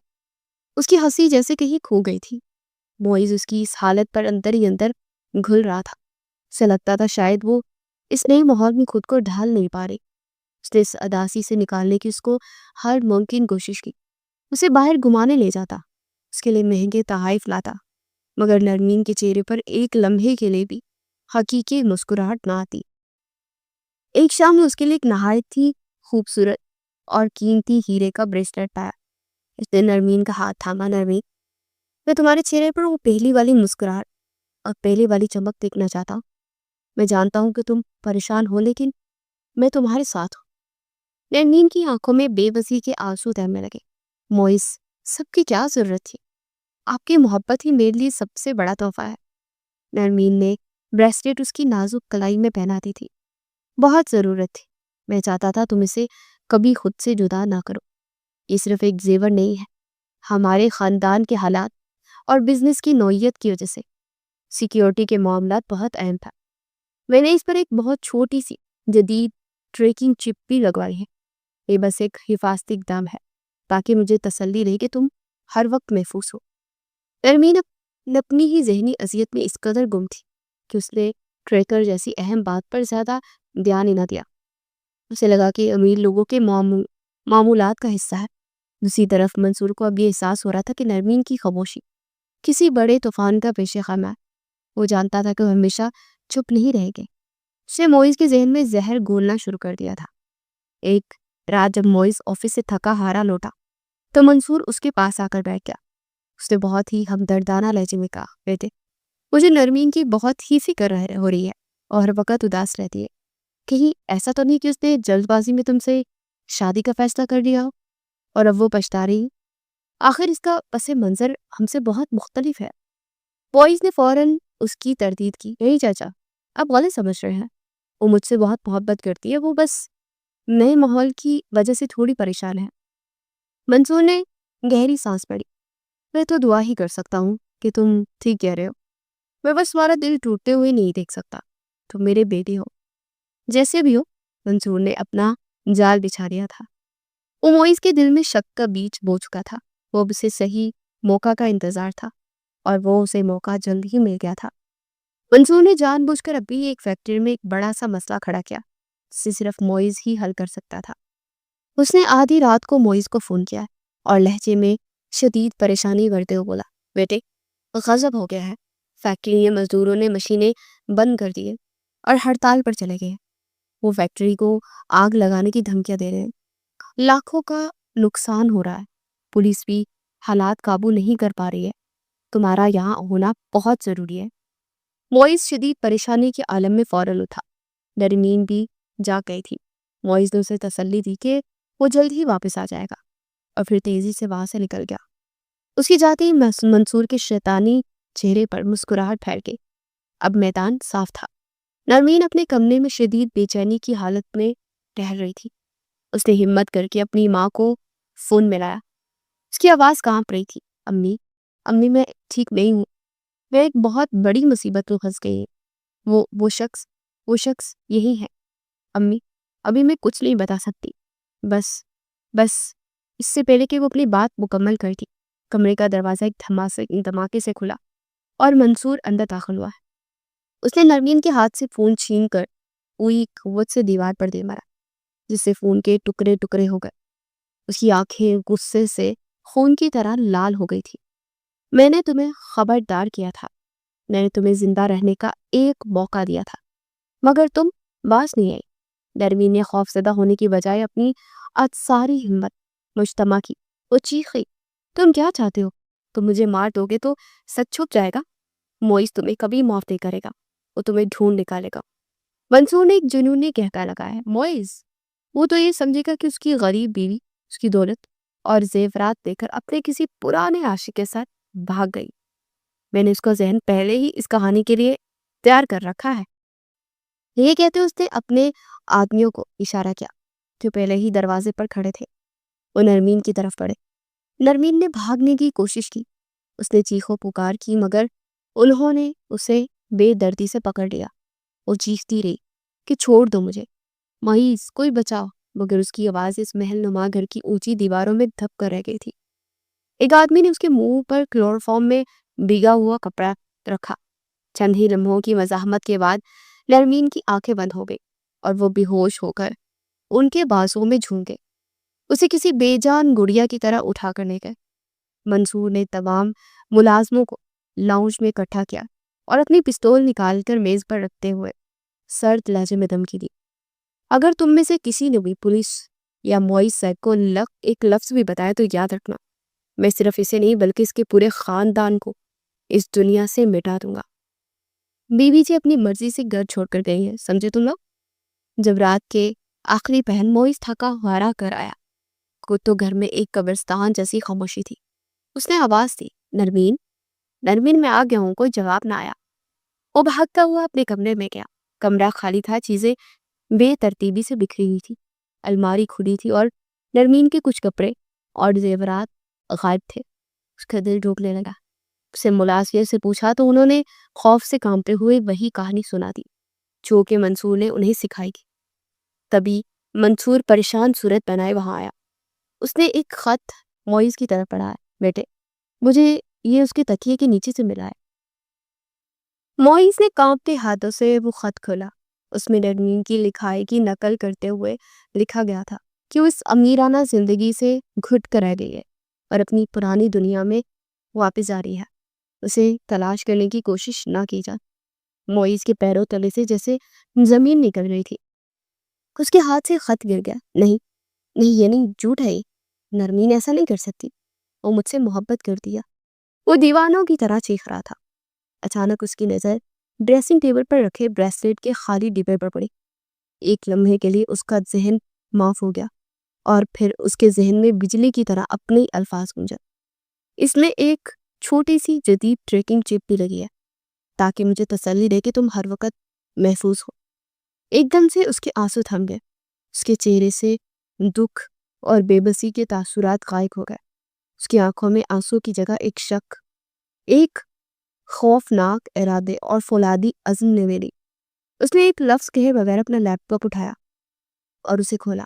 اس کی ہنسی جیسے کہیں کھو گئی تھی۔ معیز اس کی اس حالت پر اندر ہی اندر گھل رہا تھا۔ اسے لگتا تھا شاید وہ اس نئے ماحول میں خود کو ڈھال نہیں پا رہی۔ اس نے اس اداسی سے نکالنے کی اس کو ہر ممکن کوشش کی۔ اسے باہر گھمانے لے جاتا، اس کے لیے مہنگے تحائف لاتا، مگر نرمین کے چہرے پر ایک لمحے کے لیے بھی حقیقی مسکراہٹ نہ آتی۔ ایک شام میں اس کے لیے ایک نہایت ہی خوبصورت اور قیمتی ہیرے کا بریسلیٹ پایا۔ اس نے نرمین کا ہاتھ تھاما۔ نرمین، میں تمہارے چہرے پر وہ پہلی والی مسکراہٹ اور پہلی والی چمک دیکھنا چاہتا ہوں۔ میں جانتا ہوں کہ تم پریشان ہو، لیکن میں تمہارے ساتھ ہوں۔ نرمین کی آنکھوں میں بے بسی کے آنسو تیرنے لگے۔ معیز، سب کی کیا ضرورت تھی؟ آپ کی محبت ہی میرے لیے سب سے بڑا تحفہ ہے۔ نرمین نے بریسلیٹ اس کی نازک کلائی میں پہناتی تھی۔ بہت ضرورت تھی۔ میں چاہتا تھا تم اسے کبھی خود سے جدا نہ کرو۔ یہ صرف ایک زیور نہیں ہے، ہمارے خاندان کے حالات اور بزنس کی نوعیت کی وجہ سے سیکیورٹی کے معاملات بہت اہم تھا۔ میں نے اس پر ایک بہت چھوٹی سی جدید ٹریکنگ چپ بھی لگوائی ہے۔ یہ بس ایک حفاظتی اقدام ہے تاکہ مجھے تسلی رہے کہ تم ہر وقت محفوظ ہو۔ نرمین اپنی ہی ذہنی اذیت میں اس قدر گم تھی کہ اس نے ٹریکر جیسی اہم بات پر زیادہ دھیان ہی نہ دیا۔ اسے لگا کہ امیر لوگوں کے معمولات کا حصہ ہے۔ دوسری طرف منصور کو اب یہ احساس ہو رہا تھا کہ نرمین کی خاموشی کسی بڑے طوفان کا پیش خیمہ ہے۔ وہ جانتا تھا کہ وہ ہمیشہ چپ نہیں رہے گے۔ اس نے معیز کے ذہن میں زہر گھولنا شروع کر دیا تھا۔ ایک رات جب معیز آفس سے تھکا ہارا لوٹا تو منصور اس کے پاس آ کر بیٹھ گیا۔ اس نے بہت ہی ہمدردانہ لہجے میں کہا، بیٹے مجھے نرمین کی بہت ہی فکر ہو رہی ہے اور ہر وقت اداس رہتی ہے۔ کہیں ایسا تو نہیں کہ اس نے جلد بازی میں تم سے شادی کا فیصلہ کر لیا ہو اور اب وہ پچھتا رہی؟ آخر اس کا پس منظر ہم سے بہت مختلف ہے۔ معیز نے فوراً اس کی تردید کی، نہیں چاچا، آپ غلط سمجھ رہے ہیں۔ وہ مجھ سے بہت محبت کرتی ہے، وہ بس نئے ماحول کی وجہ سے تھوڑی پریشان ہے۔ منصور نے گہری سانس پڑی۔ میں تو دعا ہی کر سکتا ہوں کہ تم ٹھیک کہہ رہے ہو۔ میں بس تمہارا دل ٹوٹتے ہوئے نہیں دیکھ سکتا۔ تم میرے بیٹے ہو۔ جیسے بھی ہو، منصور نے اپنا جال بچھا دیا تھا۔ وہ معیز کے دل میں شک کا بیج بو چکا تھا۔ وہ اب اسے صحیح موقع کا انتظار تھا اور وہ اسے موقع جلد ہی مل گیا تھا۔ منصور نے جان بوجھ کر ابھی ایک فیکٹری میں ایک بڑا سا مسئلہ کھڑا کیا جسے صرف معیز ہی حل کر سکتا تھا۔ اس نے آدھی رات کو معیز کو فون کیا اور لہجے میں شدید پریشانی کرتے ہوئے بولا، بیٹے غضب ہو گیا ہے، فیکٹری میں مزدوروں نے مشینیں بند کر دی اور ہڑتال پر چلے گئے۔ وہ فیکٹری کو آگ لگانے کی دھمکیاں دے رہے ہیں۔ لاکھوں کا نقصان ہو رہا ہے۔ پولیس بھی حالات قابو نہیں کر پا رہی ہے۔ تمہارا یہاں ہونا بہت ضروری ہے۔ معیز شدید پریشانی کے عالم میں فوراً اٹھا۔ نرمین بھی جا گئی تھی۔ معیز نے اسے تسلی دی کہ وہ جلد ہی واپس آ جائے گا اور پھر تیزی سے وہاں سے نکل گیا۔ اس کی جاتے ہی منصور کے شیطانی چہرے پر مسکراہٹ پھیل گئی۔ اب میدان صاف تھا۔ نرمین اپنے کمرے میں شدید بے چینی کی حالت میں ٹہل رہی تھی۔ اس نے ہمت کر کے اپنی ماں کو فون ملایا۔ اس کی آواز کانپ رہی تھی۔ امی امی میں ٹھیک نہیں ہوں، میں ایک بہت بڑی مصیبت میں پھنس گئی ہوں۔ وہ شخص یہی ہے امی، ابھی میں کچھ نہیں بتا سکتی۔ بس اس سے پہلے کہ وہ اپنی بات مکمل کرتی، کمرے کا دروازہ ایک دھماکے سے کھلا اور منصور اندر داخل ہوا۔ اس نے نرمین کے ہاتھ سے فون چھین کر پوری قوت سے دیوار پر دے مارا، جس سے فون کے ٹکڑے ٹکڑے ہو گئے۔ اس کی آنکھیں غصے سے خون کی طرح لال ہو گئی تھی۔ میں نے تمہیں خبردار کیا تھا، میں نے تمہیں زندہ رہنے کا ایک موقع دیا تھا، مگر تم باز نہیں آئی۔ نرمین نے خوف زدہ ہونے کی بجائے اپنی آج ساری ہمت مجتمع کی۔ وہ چیخی، تم کیا چاہتے ہو؟ تم مجھے مار دو گے تو سچ چھپ جائے گا۔ معیز تمہیں کبھی معاف نہیں کرے گا، وہ تمہیں ڈھونڈ نکالے گا۔ منصور نے ایک جنونی کہتا لگایا، معیز وہ تو یہ سمجھے گا کہ اس کی غریب بیوی اس کی دولت اور زیورات لے کر اپنے کسی پرانے عاشق کے ساتھ بھاگ گئی۔ میں نے اس کا ذہن پہلے ہی اس کہانی کے لیے تیار کر رکھا ہے۔ یہ کہتے اس نے اپنے آدمیوں کو اشارہ کیا جو پہلے ہی دروازے پر کھڑے تھے۔ وہ نرمین کی طرف بڑھے۔ نرمین نے بھاگنے کی کوشش کی، اس نے چیخو پکار کی، مگر انہوں نے اسے بے دردی سے پکڑ لیا۔ وہ چیختی رہی کہ چھوڑ دو مجھے، معیز کوئی بچاؤ، مگر اس کی آواز اس محل نما گھر کی اونچی دیواروں میں دھپ کر رہ گئی تھی۔ ایک آدمی نے اس کے منہ پر کلوروفارم میں بھیگا ہوا کپڑا رکھا۔ چند ہی لمحوں کی مزاحمت کے بعد نرمین کی آنکھیں بند ہو گئی اور وہ بے ہوش ہو کر ان کے بازوں میں جھون گئے۔ اسے کسی بے جان گڑیا کی طرح اٹھا کر لے گئے۔ منصور نے تمام ملازموں کو لاؤنج میں اکٹھا کیا اور اپنی پستول نکال کر میز پر رکھتے ہوئے سرد لہجے میں دھمکی دی، اگر تم میں سے کسی نے بھی پولیس یا معیز صاحب کو ایک لفظ بھی بتایا تو یاد رکھنا، میں صرف اسے نہیں بلکہ اس کے پورے خاندان کو اس دنیا سے مٹا دوں گا۔ بیوی جی اپنی مرضی سے گھر چھوڑ کر گئی ہیں، سمجھے تم لوگ؟ جب رات کے آخری پہر معیز تھکا ہارا کر آیا تو گھر میں ایک قبرستان جیسی خاموشی تھی۔ اس نے آواز دی، نرمین میں آ گیا ہوں۔ کوئی جواب نہ آیا۔ وہ بھاگتا ہوا اپنے کمرے میں گیا۔ کمرہ خالی تھا، چیزیں بے ترتیبی سے بکھری ہوئی تھی، الماری کھلی تھی اور نرمین کے کچھ کپڑے اور زیورات غائب تھے۔ اس کا دل ڈوبنے لگا۔ اسے ملازمین سے پوچھا تو انہوں نے خوف سے کانپتے ہوئے وہی کہانی سنا دی جو کہ منصور نے انہیں سکھائی تھی۔ تبھی منصور پریشان صورت بنائے وہاں آیا۔ اس نے ایک خط معیز کی طرف پڑھا، بیٹے مجھے یہ اس کے تکیے کے نیچے سے ملا ہے۔ معیز نے کانپتے ہاتھوں سے وہ خط کھولا۔ اس میں نرمین کی لکھائی کی نقل کرتے ہوئے لکھا گیا تھا کہ وہ اس امیرانہ زندگی سے گھٹ کر رہ گئی ہے اور اپنی پرانی دنیا میں واپس جا رہی ہے۔ اسے تلاش کرنے کی کوشش نہ کی جائے۔ معیز کے پیروں تلے سے جیسے زمین نکل رہی تھی۔ اس کے ہاتھ سے خط گر گیا۔ نہیں یہ نہیں، جھوٹ ہے یہ، نرمین ایسا نہیں کر سکتی، وہ مجھ سے محبت کرتی ہے۔ وہ دیوانوں کی طرح چیخ رہا تھا۔ اچانک اس کی نظر ڈریسنگ ٹیبل پر رکھے بریسلیٹ کے خالی ڈبے پر پڑی۔ ایک لمحے کے لیے اس کا ذہن معاف ہو گیا اور پھر اس کے ذہن میں بجلی کی طرح اپنے الفاظ گونجا، اس میں ایک چھوٹی سی جدید ٹریکنگ چپ بھی لگی ہے تاکہ مجھے تسلی دے کہ تم ہر وقت محفوظ ہو۔ ایک دم سے اس کے آنسو تھم گئے۔ اس کے چہرے سے دکھ اور بے بسی کے تاثرات غائب ہو گئے۔ اس کی آنکھوں میں آنسو کی جگہ ایک شک، ایک خوفناک ارادے اور فولادی عزم نے میری۔ اس نے ایک لفظ کہے بغیر اپنا لیپ ٹاپ اٹھایا اور اسے کھولا۔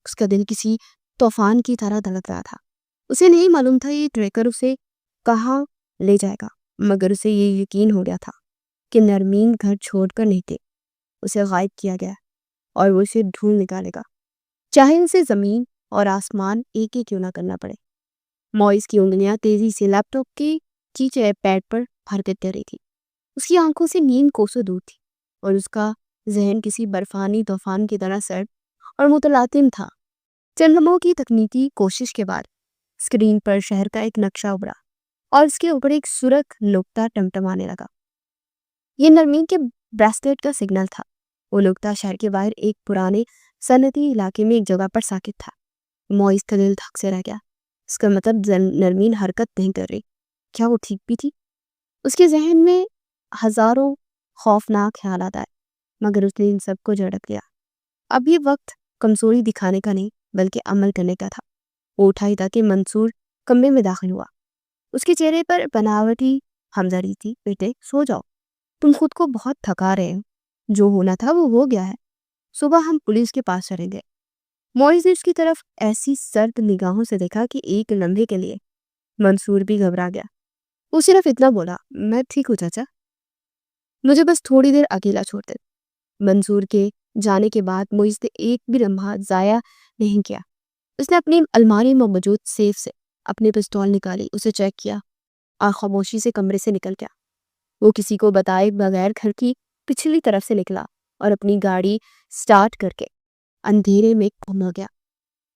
اس کا دل کسی طوفان کی طرح دھڑک رہا تھا۔ اسے نہیں معلوم تھا یہ ٹریکر اسے کہاں لے جائے گا، مگر اسے یہ یقین ہو گیا تھا کہ نرمین گھر چھوڑ کر نہیں تھے، اسے غائب کیا گیا اور وہ اسے ڈھونڈ نکالے گا، چاہے اسے زمین اور آسمان ایک ہی کیوں نہ کرنا پڑے۔ معیز کی انگلیاں تیزی سے لیپ ٹاپ کے کیچے پیڈ پر حرکت کر رہی تھی۔ اس کی آنکھوں سے نیند کوسوں دور تھی اور اس کا ذہن کسی برفانی طوفان کی طرح سرد اور متلاطم تھا۔ چند لمحوں کی تکنیکی کوشش کے بعد اسکرین پر شہر کا ایک نقشہ ابھرا اور اس کے اوپر ایک سرخ نقطہ ٹمٹمانے لگا۔ یہ نرمین کے بریسلیٹ کا سگنل تھا۔ وہ نقطہ شہر کے باہر ایک پرانے صنعتی علاقے میں ایک جگہ پر ساکت تھا۔ معیز کا دل دھک سے رہ گیا۔ اس کا مطلب نرمین حرکت نہیں کر رہی، کیا وہ ٹھیک بھی تھی؟ اس کے ذہن میں ہزاروں خوفناک خیالات آئے، مگر اس نے ان سب کو جھڑک لیا۔ اب یہ وقت کمزوری دکھانے کا نہیں بلکہ عمل کرنے کا تھا۔ وہ اٹھائی تاکہ منصور کمرے میں داخل ہوا۔ اس کے چہرے پر بناوٹی ہمدردی تھی۔ بیٹے سو جاؤ، تم خود کو بہت تھکا رہے ہو، جو ہونا تھا وہ ہو گیا ہے، صبح ہم پولیس کے پاس چلیں گے۔ معیز نے اس کی طرف ایسی سرد نگاہوں سے دیکھا کہ ایک لمحے کے لیے منصور بھی گھبرا گیا۔ وہ صرف اتنا بولا، میں ٹھیک ہوں چاچا، مجھے بس تھوڑی دیر اکیلا چھوڑ دے۔ منصور کے جانے کے بعد معیز نے ایک بھی لمحہ ضائع نہیں کیا۔ اس نے اپنی الماری میں موجود سیف سے اپنی پستول نکالی، اسے چیک کیا اور خاموشی سے کمرے سے نکل گیا۔ وہ کسی کو بتائے بغیر گھر کی پچھلی طرف سے نکلا اور اپنی گاڑی سٹارٹ کر کے اندھیرے میں گم ہو گیا۔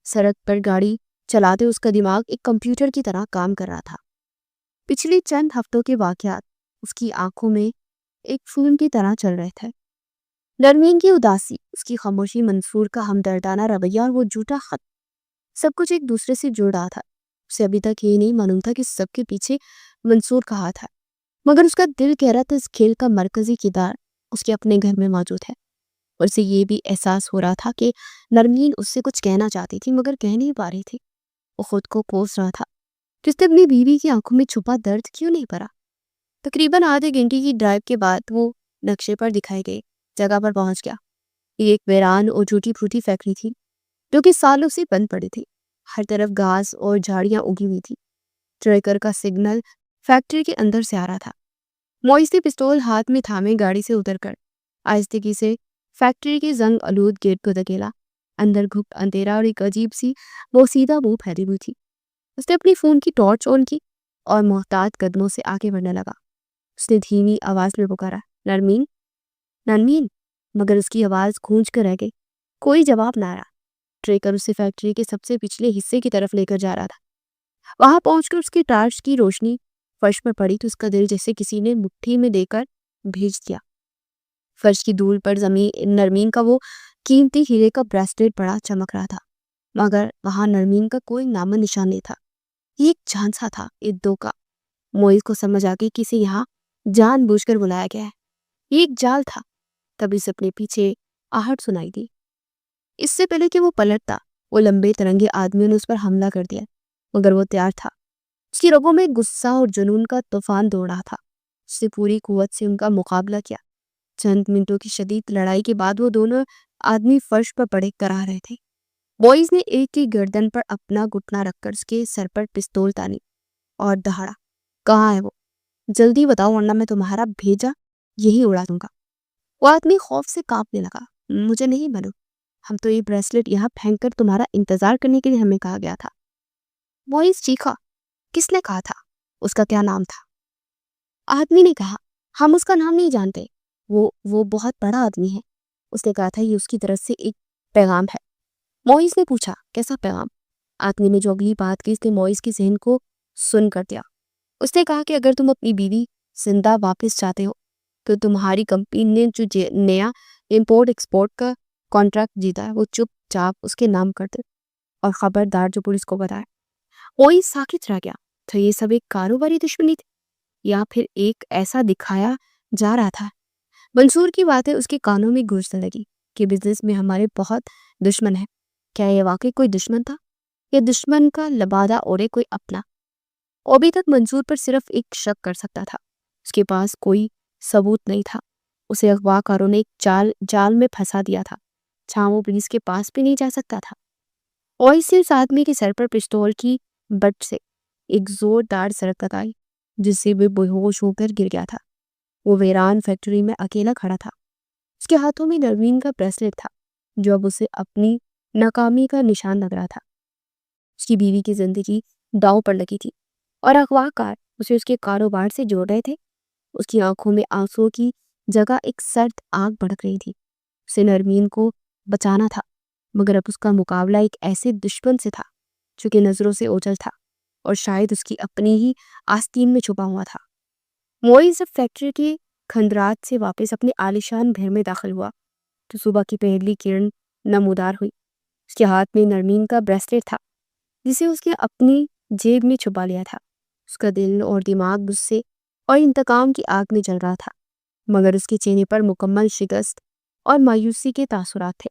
سڑک پر گاڑی چلاتے اس کا دماغ ایک کمپیوٹر کی طرح کام کر رہا تھا۔ پچھلی چند ہفتوں کے واقعات اس کی آنکھوں میں ایک فلم کی طرح چل رہے تھے۔ نرمین کی اداسی، اس کی خاموشی، منصور کا ہمدردانہ رویہ اور وہ جھوٹا خط، سب کچھ ایک دوسرے سے جڑ رہا تھا۔ اسے ابھی تک یہ نہیں معلوم تھا کہ سب کے پیچھے منصور کا ہاتھ ہے، مگر اس کا دل کہہ رہا تھا اس کھیل کا مرکزی کردار اس کے اپنے گھر میں موجود ہے۔ اور اسے یہ بھی احساس ہو رہا تھا کہ نرمین اس سے کچھ کہنا چاہتی تھی مگر کہہ نہیں پا رہی تھی۔ وہ خود کو کوس رہا تھا کہ اس نے اپنی بیوی کی آنکھوں میں چھپا درد کیوں نہیں بھرا۔ تقریباً آدھے گھنٹے کی ڈرائیو کے بعد وہ نقشے پر دکھائی گئی جگہ پر پہنچ گیا۔ یہ ایک ویران اور ٹوٹی پھوٹی فیکٹری تھی جو کہ سالوں سے بند پڑی تھی۔ ہر طرف گھاس اور جھاڑیاں اگی ہوئی تھی۔ ٹریکر کا سگنل فیکٹری کے اندر سے آ رہا تھا۔ معیز نے پستول ہاتھ میں تھامے گاڑی سے اتر کر آہستگی سے فیکٹری کے زنگ آلود گیٹ کو دھکیلا۔ اندر گھپت اندھیرا اور ایک عجیب سی بوسیدہ بو پھیلی ہوئی تھی۔ اس نے اپنی فون کی ٹارچ آن کی اور محتاط قدموں سے آگے بڑھنے لگا۔ اس نے دھیمی آواز میں پکارا، نرمین، نرمین، مگر اس کی آواز گونج کر رہ گئی۔ کوئی جواب نہ آیا۔ ٹریکر اسے فیکٹری کے سب سے پچھلے حصے کی طرف لے کر جا رہا تھا۔ وہاں پہنچ کر اس کی ٹارچ کی روشنی فرش پر پڑی تو اس کا دل جیسے کسی نے مٹھی میں دے کر بھیج دیا۔ فرش کی دھول پر نرمین کا وہ قیمتی ہیرے کا بریسلیٹ بڑا چمک رہا تھا، مگر وہاں نرمین کا کوئی نام نشان نہیں تھا۔ یہ ایک جھانسا تھا، ایک دھوکہ۔ معیز کو سمجھ آ گئی کہ اسے یہاں جان بوجھ کر بلایا گیا ہے۔ یہ ایک جال تھا۔ تب اسے اپنے پیچھے آہٹ سنائی دی۔ اس سے پہلے کہ وہ پلٹتا، وہ لمبے ترنگے آدمیوں نے اس پر حملہ کر دیا، مگر وہ تیار تھا۔ اس کی رگوں میں غصہ اور جنون کا طوفان دوڑ رہا تھا۔ اس نے پوری قوت سے ان کا مقابلہ کیا۔ چند منٹوں کی شدید لڑائی کے بعد وہ دونوں آدمی فرش پر پڑے کرا رہے تھے۔ معیز نے ایک کی گردن پر اپنا گھٹنا رکھ کر اس کے سر پر پستول تانی اور دہاڑا، کہاں ہے وہ؟ جلدی بتاؤ ورنہ میں تمہارا بھیجا یہی اڑا دوں گا۔ وہ آدمی خوف سے کانپنے لگا، مجھے نہیں معلوم، ہم تو یہ بریسلیٹ یہاں پھینک کر تمہارا انتظار کرنے کے لیے ہمیں کہا گیا تھا۔ معیز چیخا، کس نے کہا تھا؟ اس کا کیا نام تھا؟ آدمی نے کہا، ہم اس کا نام نہیں جانتے، وہ بہت بڑا آدمی ہے، اس نے کہا تھا یہ اس کی طرف سے ایک پیغام ہے۔ معیز نے پوچھا، کیسا پیغام؟ آدمی نے جو اگلی بات کی اس نے معیز کے ذہن کو سن کر دیا۔ اس نے کہا کہ اگر تم اپنی بیوی زندہ واپس چاہتے ہو تو تمہاری کمپنی نے جو نیا امپورٹ ایکسپورٹ کا کانٹریکٹ جیتا ہے وہ چپ چاپ اس کے نام کر دے اور خبردار جو پولیس کو بتائے۔ معیز ساکت رہ گیا۔ تو یہ سب ایک کاروباری دشمنی تھی یا پھر ایک ایسا دکھایا جا رہا تھا؟ منصور کی باتیں اس کے کانوں میں گونجنے لگی کہ بزنس میں ہمارے بہت دشمن ہیں۔ کیا یہ واقعی کوئی دشمن تھا یا دشمن کا لبادہ اوڑے کوئی اپنا؟ ابھی تک منصور پر صرف ایک شک کر سکتا تھا۔ اس کے پاس کوئی ثبوت نہیں تھا۔ اسے اغوا کاروں نے ایک جال میں پھنسا دیا تھا جہاں وہ پولیس کے پاس بھی نہیں جا سکتا تھا۔ اور اس آدمی کے سر پر پستول کی بٹ سے ایک زوردار سرکت آئی جس سے وہ بے ہوش ہو کر گر گیا تھا۔ وہ ویران فیکٹری میں اکیلا کھڑا تھا۔ اس کے ہاتھوں میں نرمین کا بریسلیٹ تھا جو اب اسے اپنی ناکامی کا نشان لگ رہا تھا۔ اس کی بیوی کی زندگی داؤ پر لگی تھی اور اغوا کار اسے اس کے کاروبار سے جوڑ رہے تھے۔ اس کی آنکھوں میں آنسو کی جگہ ایک سرد آگ بھڑک رہی تھی۔ اسے نرمین کو بچانا تھا مگر اب اس کا مقابلہ ایک ایسے دشمن سے تھا جو کہ نظروں سے اوجھل تھا اور شاید اس کی اپنی ہی آستین میں چھپا ہوا تھا۔ معیز جب فیکٹری کے کھندرات سے واپس اپنے عالیشان گھر میں داخل ہوا تو صبح کی پہلی کرن نمودار ہوئی۔ اس کے ہاتھ میں نرمین کا بریسلیٹ تھا جسے اس نے اپنی جیب میں چھپا لیا تھا۔ اس کا دل اور دماغ غصے اور انتقام کی آگ میں جل رہا تھا، مگر اس کے چہرے پر مکمل شکست اور مایوسی کے تاثرات تھے۔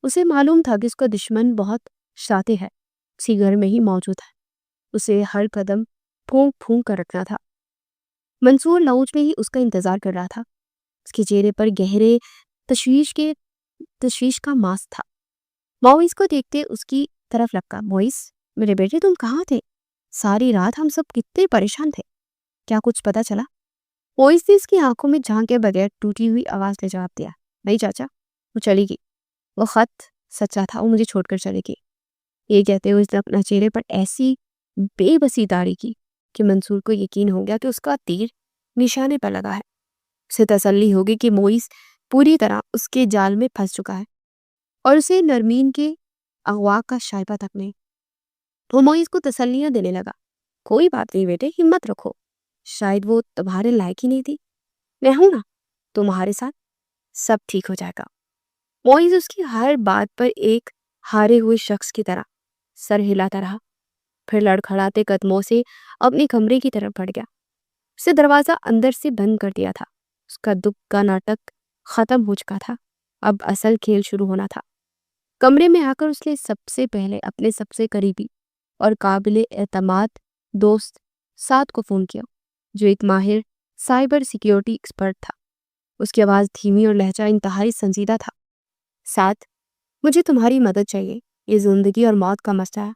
اسے معلوم تھا کہ اس کا دشمن بہت شاطر ہے، اسی گھر میں ہی موجود ہے، اسے ہر قدم پھونک پھونک کر رکھنا تھا۔ منصور لاؤنج میں ہی اس کا انتظار کر رہا تھا، اس کے چہرے پر گہرے تشویش کا ماسک تھا۔ موئز کو دیکھتے اس کی طرف لپکا۔ موئز، میرے بیٹے تم کہاں تھے؟ ساری رات ہم سب کتنے پریشان تھے، کیا کچھ پتا چلا؟ موئز نے اس کی آنکھوں میں جھانک کے بغیر ٹوٹی ہوئی آواز میں جواب دیا، نہیں چاچا، وہ چلی گئی، وہ خط سچا تھا، وہ مجھے چھوڑ کر چلے گئی۔ یہ کہتے ہوئے اس نے اپنا چہرے پر ایسی بے بسی طاری کی کہ منصور کو یقین ہو گیا کہ اس کا تیر نشانے پر لگا ہے۔ اسے تسلی ہوگی کہ موئز پوری طرح اس کے جال میں پھنس چکا ہے اور اسے نرمین کے اغوا کا شائبہ تک نہیں۔ وہ موئز کو تسلیاں دینے لگا، کوئی بات نہیں بیٹے، ہمت رکھو، شاید وہ تمہارے لائق ہی نہیں تھی، میں ہوں نا تمہارے ساتھ، سب ٹھیک ہو جائے گا۔ موئز اس کی ہر بات پر ایک ہارے ہوئے شخص کی طرح سر ہلاتا رہا، پھر لڑکھڑاتے قدموں سے اپنے کمرے کی طرف بڑھ گیا۔ اسے دروازہ اندر سے بند کر دیا تھا۔ اس کا دکھ کا ناٹک ختم ہو چکا تھا، اب اصل کھیل شروع ہونا تھا۔ کمرے میں آ کر اس نے سب سے پہلے اپنے سب سے قریبی اور قابل اعتماد دوست سعد کو فون کیا، جو ایک ماہر سائبر سیکیورٹی ایکسپرٹ تھا۔ اس کی آواز دھیمی اور لہجہ انتہائی سنجیدہ تھا۔ سعد، مجھے تمہاری مدد چاہیے، یہ زندگی اور موت کا مسئلہ ہے۔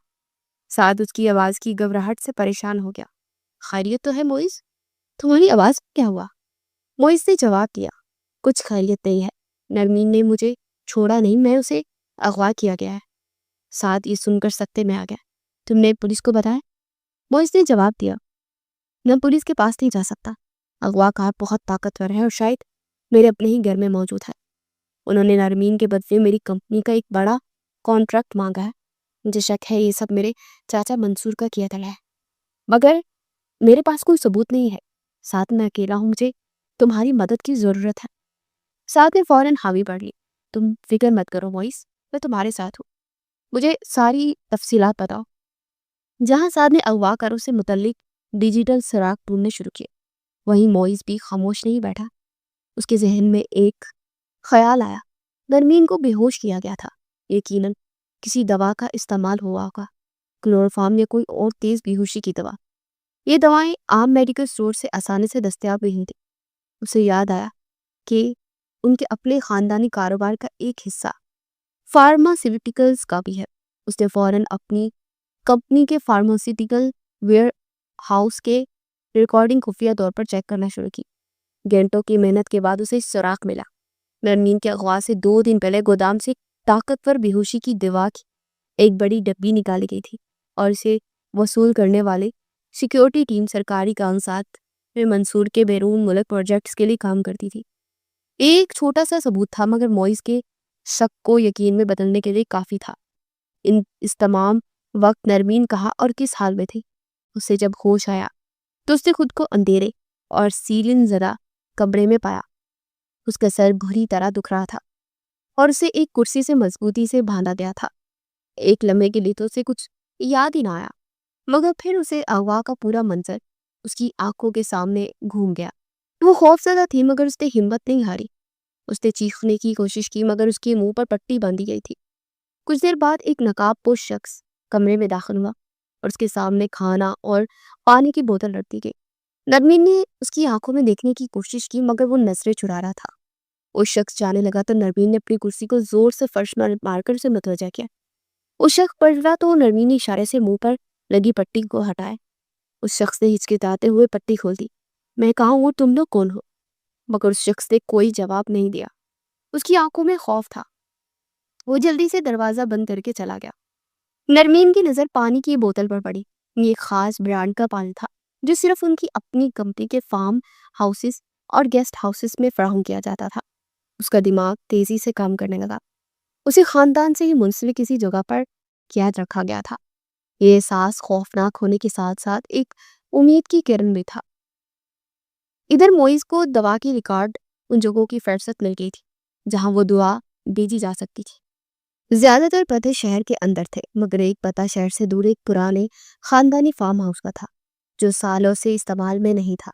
سعد اس کی آواز کی گھبراہٹ سے پریشان ہو گیا۔ خیریت تو ہے موئز؟ تمہاری آواز میں کیا ہوا؟ موئز نے جواب دیا، کچھ خیریت نہیں ہے، نرمین نے مجھے چھوڑا نہیں، میں اسے اغوا کیا گیا ہے۔ سعد یہ سن کر سکتے میں آ گیا۔ تم نے پولیس کو بتایا؟ موئز نے جواب دیا، میں پولیس کے پاس نہیں جا سکتا، اغوا کار بہت طاقتور ہے اور شاید میرے اپنے ہی گھر میں موجود ہے۔ انہوں نے نرمین کے بدلے میری کمپنی کا ایک بڑا کانٹریکٹ مانگا ہے، مجھے شک ہے یہ سب میرے چاچا منصور کا کیا دھڑا ہے، مگر میرے پاس کوئی ثبوت نہیں ہے۔ ساتھ میں اکیلا ہوں، مجھے تمہاری مدد کی ضرورت ہے۔ ساتھ نے فوراً حاوی پڑھ لی، تم فکر مت کرو موئز، میں تمہارے ساتھ ہوں، مجھے ساری تفصیلات بتاؤ۔ جہاں سعد نے اغوا کاروں سے متعلق ڈیجیٹل سراغ ڈھونڈنے شروع کیے، وہیں موئز بھی خاموش نہیں بیٹھا۔ اس کے ذہن میں ایک خیال آیا، نرمین کو بے ہوش کیا گیا تھا، یقیناً کسی دوا کا استعمال ہوا ہوگا، کلوروفارم یا کوئی اور تیز بے ہوشی کی دوا۔ یہ دوائیں عام میڈیکل سٹور سے آسانی سے دستیاب نہیں تھیں۔ اسے یاد آیا کہ ان کے اپنے خاندانی کاروبار کا ایک حصہ فارماسیوٹیکلز کا بھی ہے۔ اس نے فوراً اپنی کمپنی کے فارماسیوٹیکل ویئر ہاؤس کے ریکارڈنگ خفیہ طور پر چیک کرنا شروع کی۔ گھنٹوں کی محنت کے بعد اسے سراغ ملا۔ نرمین کے اغوا سے 2 دن پہلے گودام سے طاقتور بے ہوشی کی دوا کی ایک بڑی ڈبی نکالی گئی تھی اور اسے وصول کرنے والے سیکیورٹی ٹیم سرکاری کاغذات میں منصور کے بیرون ملک پروجیکٹس کے لیے کام کرتی تھی۔ ایک چھوٹا سا ثبوت تھا، مگر موئز کے شک کو یقین میں بدلنے کے لیے کافی تھا۔ اس تمام وقت نرمین کہاں اور کس حال میں تھی؟ اسے جب ہوش آیا تو اس نے خود کو اندھیرے اور سیلن زدہ کمرے میں پایا۔ اس کا سر بری طرح دکھ رہا تھا اور اسے ایک کرسی سے مضبوطی سے باندھا گیا تھا۔ ایک لمحے کے لیے تو اسے کچھ یاد ہی نہ آیا، مگر پھر اسے اغوا کا پورا منظر اس کی آنکھوں کے سامنے گھوم گیا۔ وہ خوف زدہ تھی، مگر اس نے ہمت نہیں ہاری۔ اس نے چیخنے کی کوشش کی، مگر اس کے منہ پر پٹی باندھی گئی تھی۔ کچھ دیر بعد ایک نقاب پوش شخص کمرے میں داخل ہوا اور اس کے سامنے کھانا اور پانی کی بوتل رکھ دی گئی۔ نرمین نے اس کی آنکھوں میں دیکھنے کی کوشش کی، مگر وہ نظریں چرا رہا تھا۔ وہ شخص جانے لگا تو نرمین نے اپنی کرسی کو زور سے فرش مار کر اسے متوجہ کیا۔ وہ شخص پلٹا تو نرمین نے اشارے سے منہ پر لگی پٹی کو ہٹائے۔ اس شخص نے ہچکچاتے ہوئے پٹی کھول دی۔ میں کہا ہوں تم لوگ کون ہو؟ مگر اس شخص نے کوئی جواب نہیں دیا۔ اس کی آنکھوں میں خوف تھا۔ وہ جلدی سے دروازہ بند کر کے چلا گیا۔ نرمین کی نظر پانی کی بوتل پر پڑی۔ یہ ایک خاص برانڈ کا پانی تھا جو صرف ان کی اپنی کمپنی کے فارم ہاؤسز اور گیسٹ ہاؤسز میں فراہم کیا جاتا تھا۔ اس کا دماغ تیزی سے کام کرنے لگا۔ اسے خاندان سے ہی منسلک کسی جگہ پر قید رکھا گیا تھا۔ یہ احساس خوفناک ہونے کے ساتھ ساتھ ایک امید کی کرن بھی تھا۔ ادھر موئز کو دوا کی ریکارڈ ان جگہوں کی فہرست مل گئی تھی جہاں وہ دوا بیچی جا سکتی تھی۔ زیادہ تر پتے شہر کے اندر تھے، مگر ایک پتہ شہر سے دور ایک پرانے خاندانی فارم ہاؤس کا تھا جو سالوں سے استعمال میں نہیں تھا۔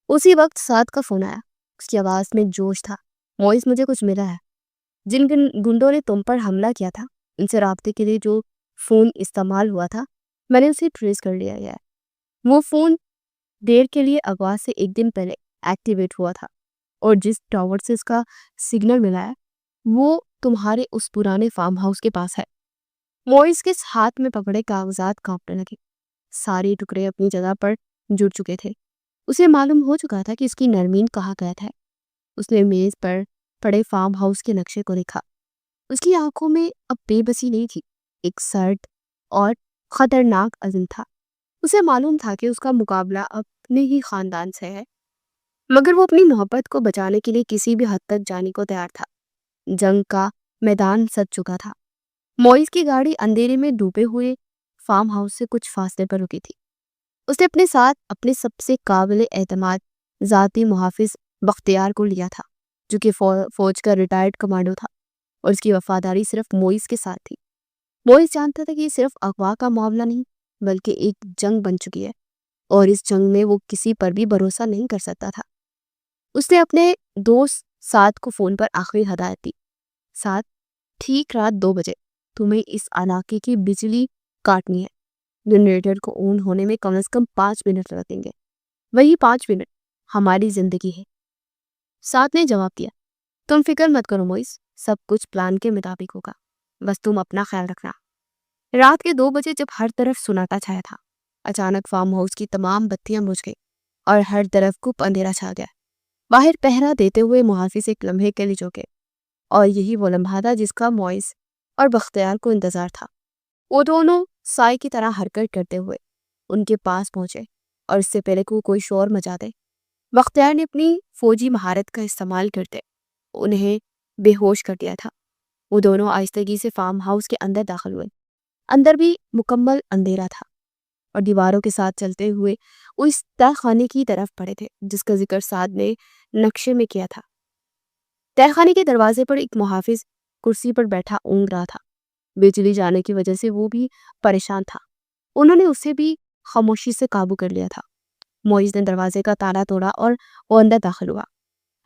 اسی وقت سعد کا فون آیا۔ اس کی آواز میں جوش تھا۔ موئز، مجھے کچھ ملا ہے۔ جن گنڈوں نے تم پر حملہ کیا تھا ان سے رابطے کے لیے جو فون استعمال ہوا تھا میں نے اسے ٹریس کر لیا گیا ہے۔ وہ فون دیر کے لیے اغوا سے ایک دن پہلے ایکٹیویٹ ہوا تھا اور جس ٹاور سے اس کا سگنل ملا ہے وہ تمہارے اس پرانے فارم ہاؤس کے پاس ہے۔ موئس کے ہاتھ میں پکڑے کاغذات کانپنے لگے، سارے ٹکڑے اپنی جگہ پر جڑ چکے تھے۔ اسے معلوم ہو چکا تھا کہ اس کی نرمین کہاں قید ہے۔ اس نے میز پر پڑے فارم ہاؤس کے نقشے کو دیکھا۔ اس کی آنکھوں میں اب بے بسی نہیں تھی، ایک سرد اور خطرناک عزم تھا۔ اسے معلوم تھا کہ اس کا مقابلہ اپنے ہی خاندان سے ہے، مگر وہ اپنی محبت کو بچانے کے لیے کسی بھی حد تک جانے کو تیار تھا۔ جنگ کا میدان سج چکا تھا۔ موئس کی گاڑی اندھیرے میں ڈوبے ہوئے فارم ہاؤس سے کچھ فاصلے پر رکی تھی۔ اس نے اپنے ساتھ اپنے سب سے قابل اعتماد ذاتی محافظ بختیار کو لیا تھا، جو کہ فوج کا ریٹائرڈ کمانڈو تھا، اور اس کی وفاداری صرف موئس کے ساتھ تھی۔ موئس جانتا تھا کہ یہ صرف اغوا کا معاملہ نہیں بلکہ ایک جنگ بن چکی ہے، اور اس جنگ میں وہ کسی پر بھی بھروسہ نہیں کر سکتا تھا۔ اس نے اپنے دوست سعد کو فون پر آخری ہدایت دی: سعد، ٹھیک رات 2 بجے تمہیں اس علاقے کی بجلی کاٹنی ہے۔ جنریٹر کو آن ہونے میں کم از کم 5 منٹ لگیں گے۔ وہی 5 منٹ ہماری زندگی ہے۔ سعد نے جواب دیا: تم فکر مت کرو موئس، سب کچھ پلان کے مطابق ہوگا، بس تم اپنا خیال رکھنا۔ رات کے 2 بجے جب ہر طرف سناٹا چھایا تھا، اچانک فارم ہاؤس کی تمام بتیاں بجھ گئی اور ہر طرف گپ اندھیرا چھا گیا۔ باہر پہرا دیتے ہوئے محافظ ایک لمحے کے لیے جھکے، اور یہی وہ لمحہ تھا جس کا موئس اور بختیار کو انتظار تھا۔ وہ دونوں سائے کی طرح حرکت کرتے ہوئے ان کے پاس پہنچے، اور اس سے پہلے کہ وہ کوئی شور مچا دے، بختیار نے اپنی فوجی مہارت کا استعمال کرتے انہیں بے ہوش کر دیا تھا۔ وہ دونوں آہستگی سے فارم ہاؤس کے اندر داخل ہوئے۔ اندر بھی مکمل اندھیرا تھا، اور دیواروں کے ساتھ چلتے ہوئے وہ اس تہ خانے کی طرف پڑے تھے جس کا ذکر سعد نے نقشے میں کیا تھا۔ تہ خانے کے دروازے پر ایک محافظ کرسی پر بیٹھا اونگ رہا تھا۔ بجلی جانے کی وجہ سے وہ بھی پریشان تھا۔ انہوں نے اسے بھی خاموشی سے قابو کر لیا تھا۔ موئز نے دروازے کا تالا توڑا اور وہ اندر داخل ہوا۔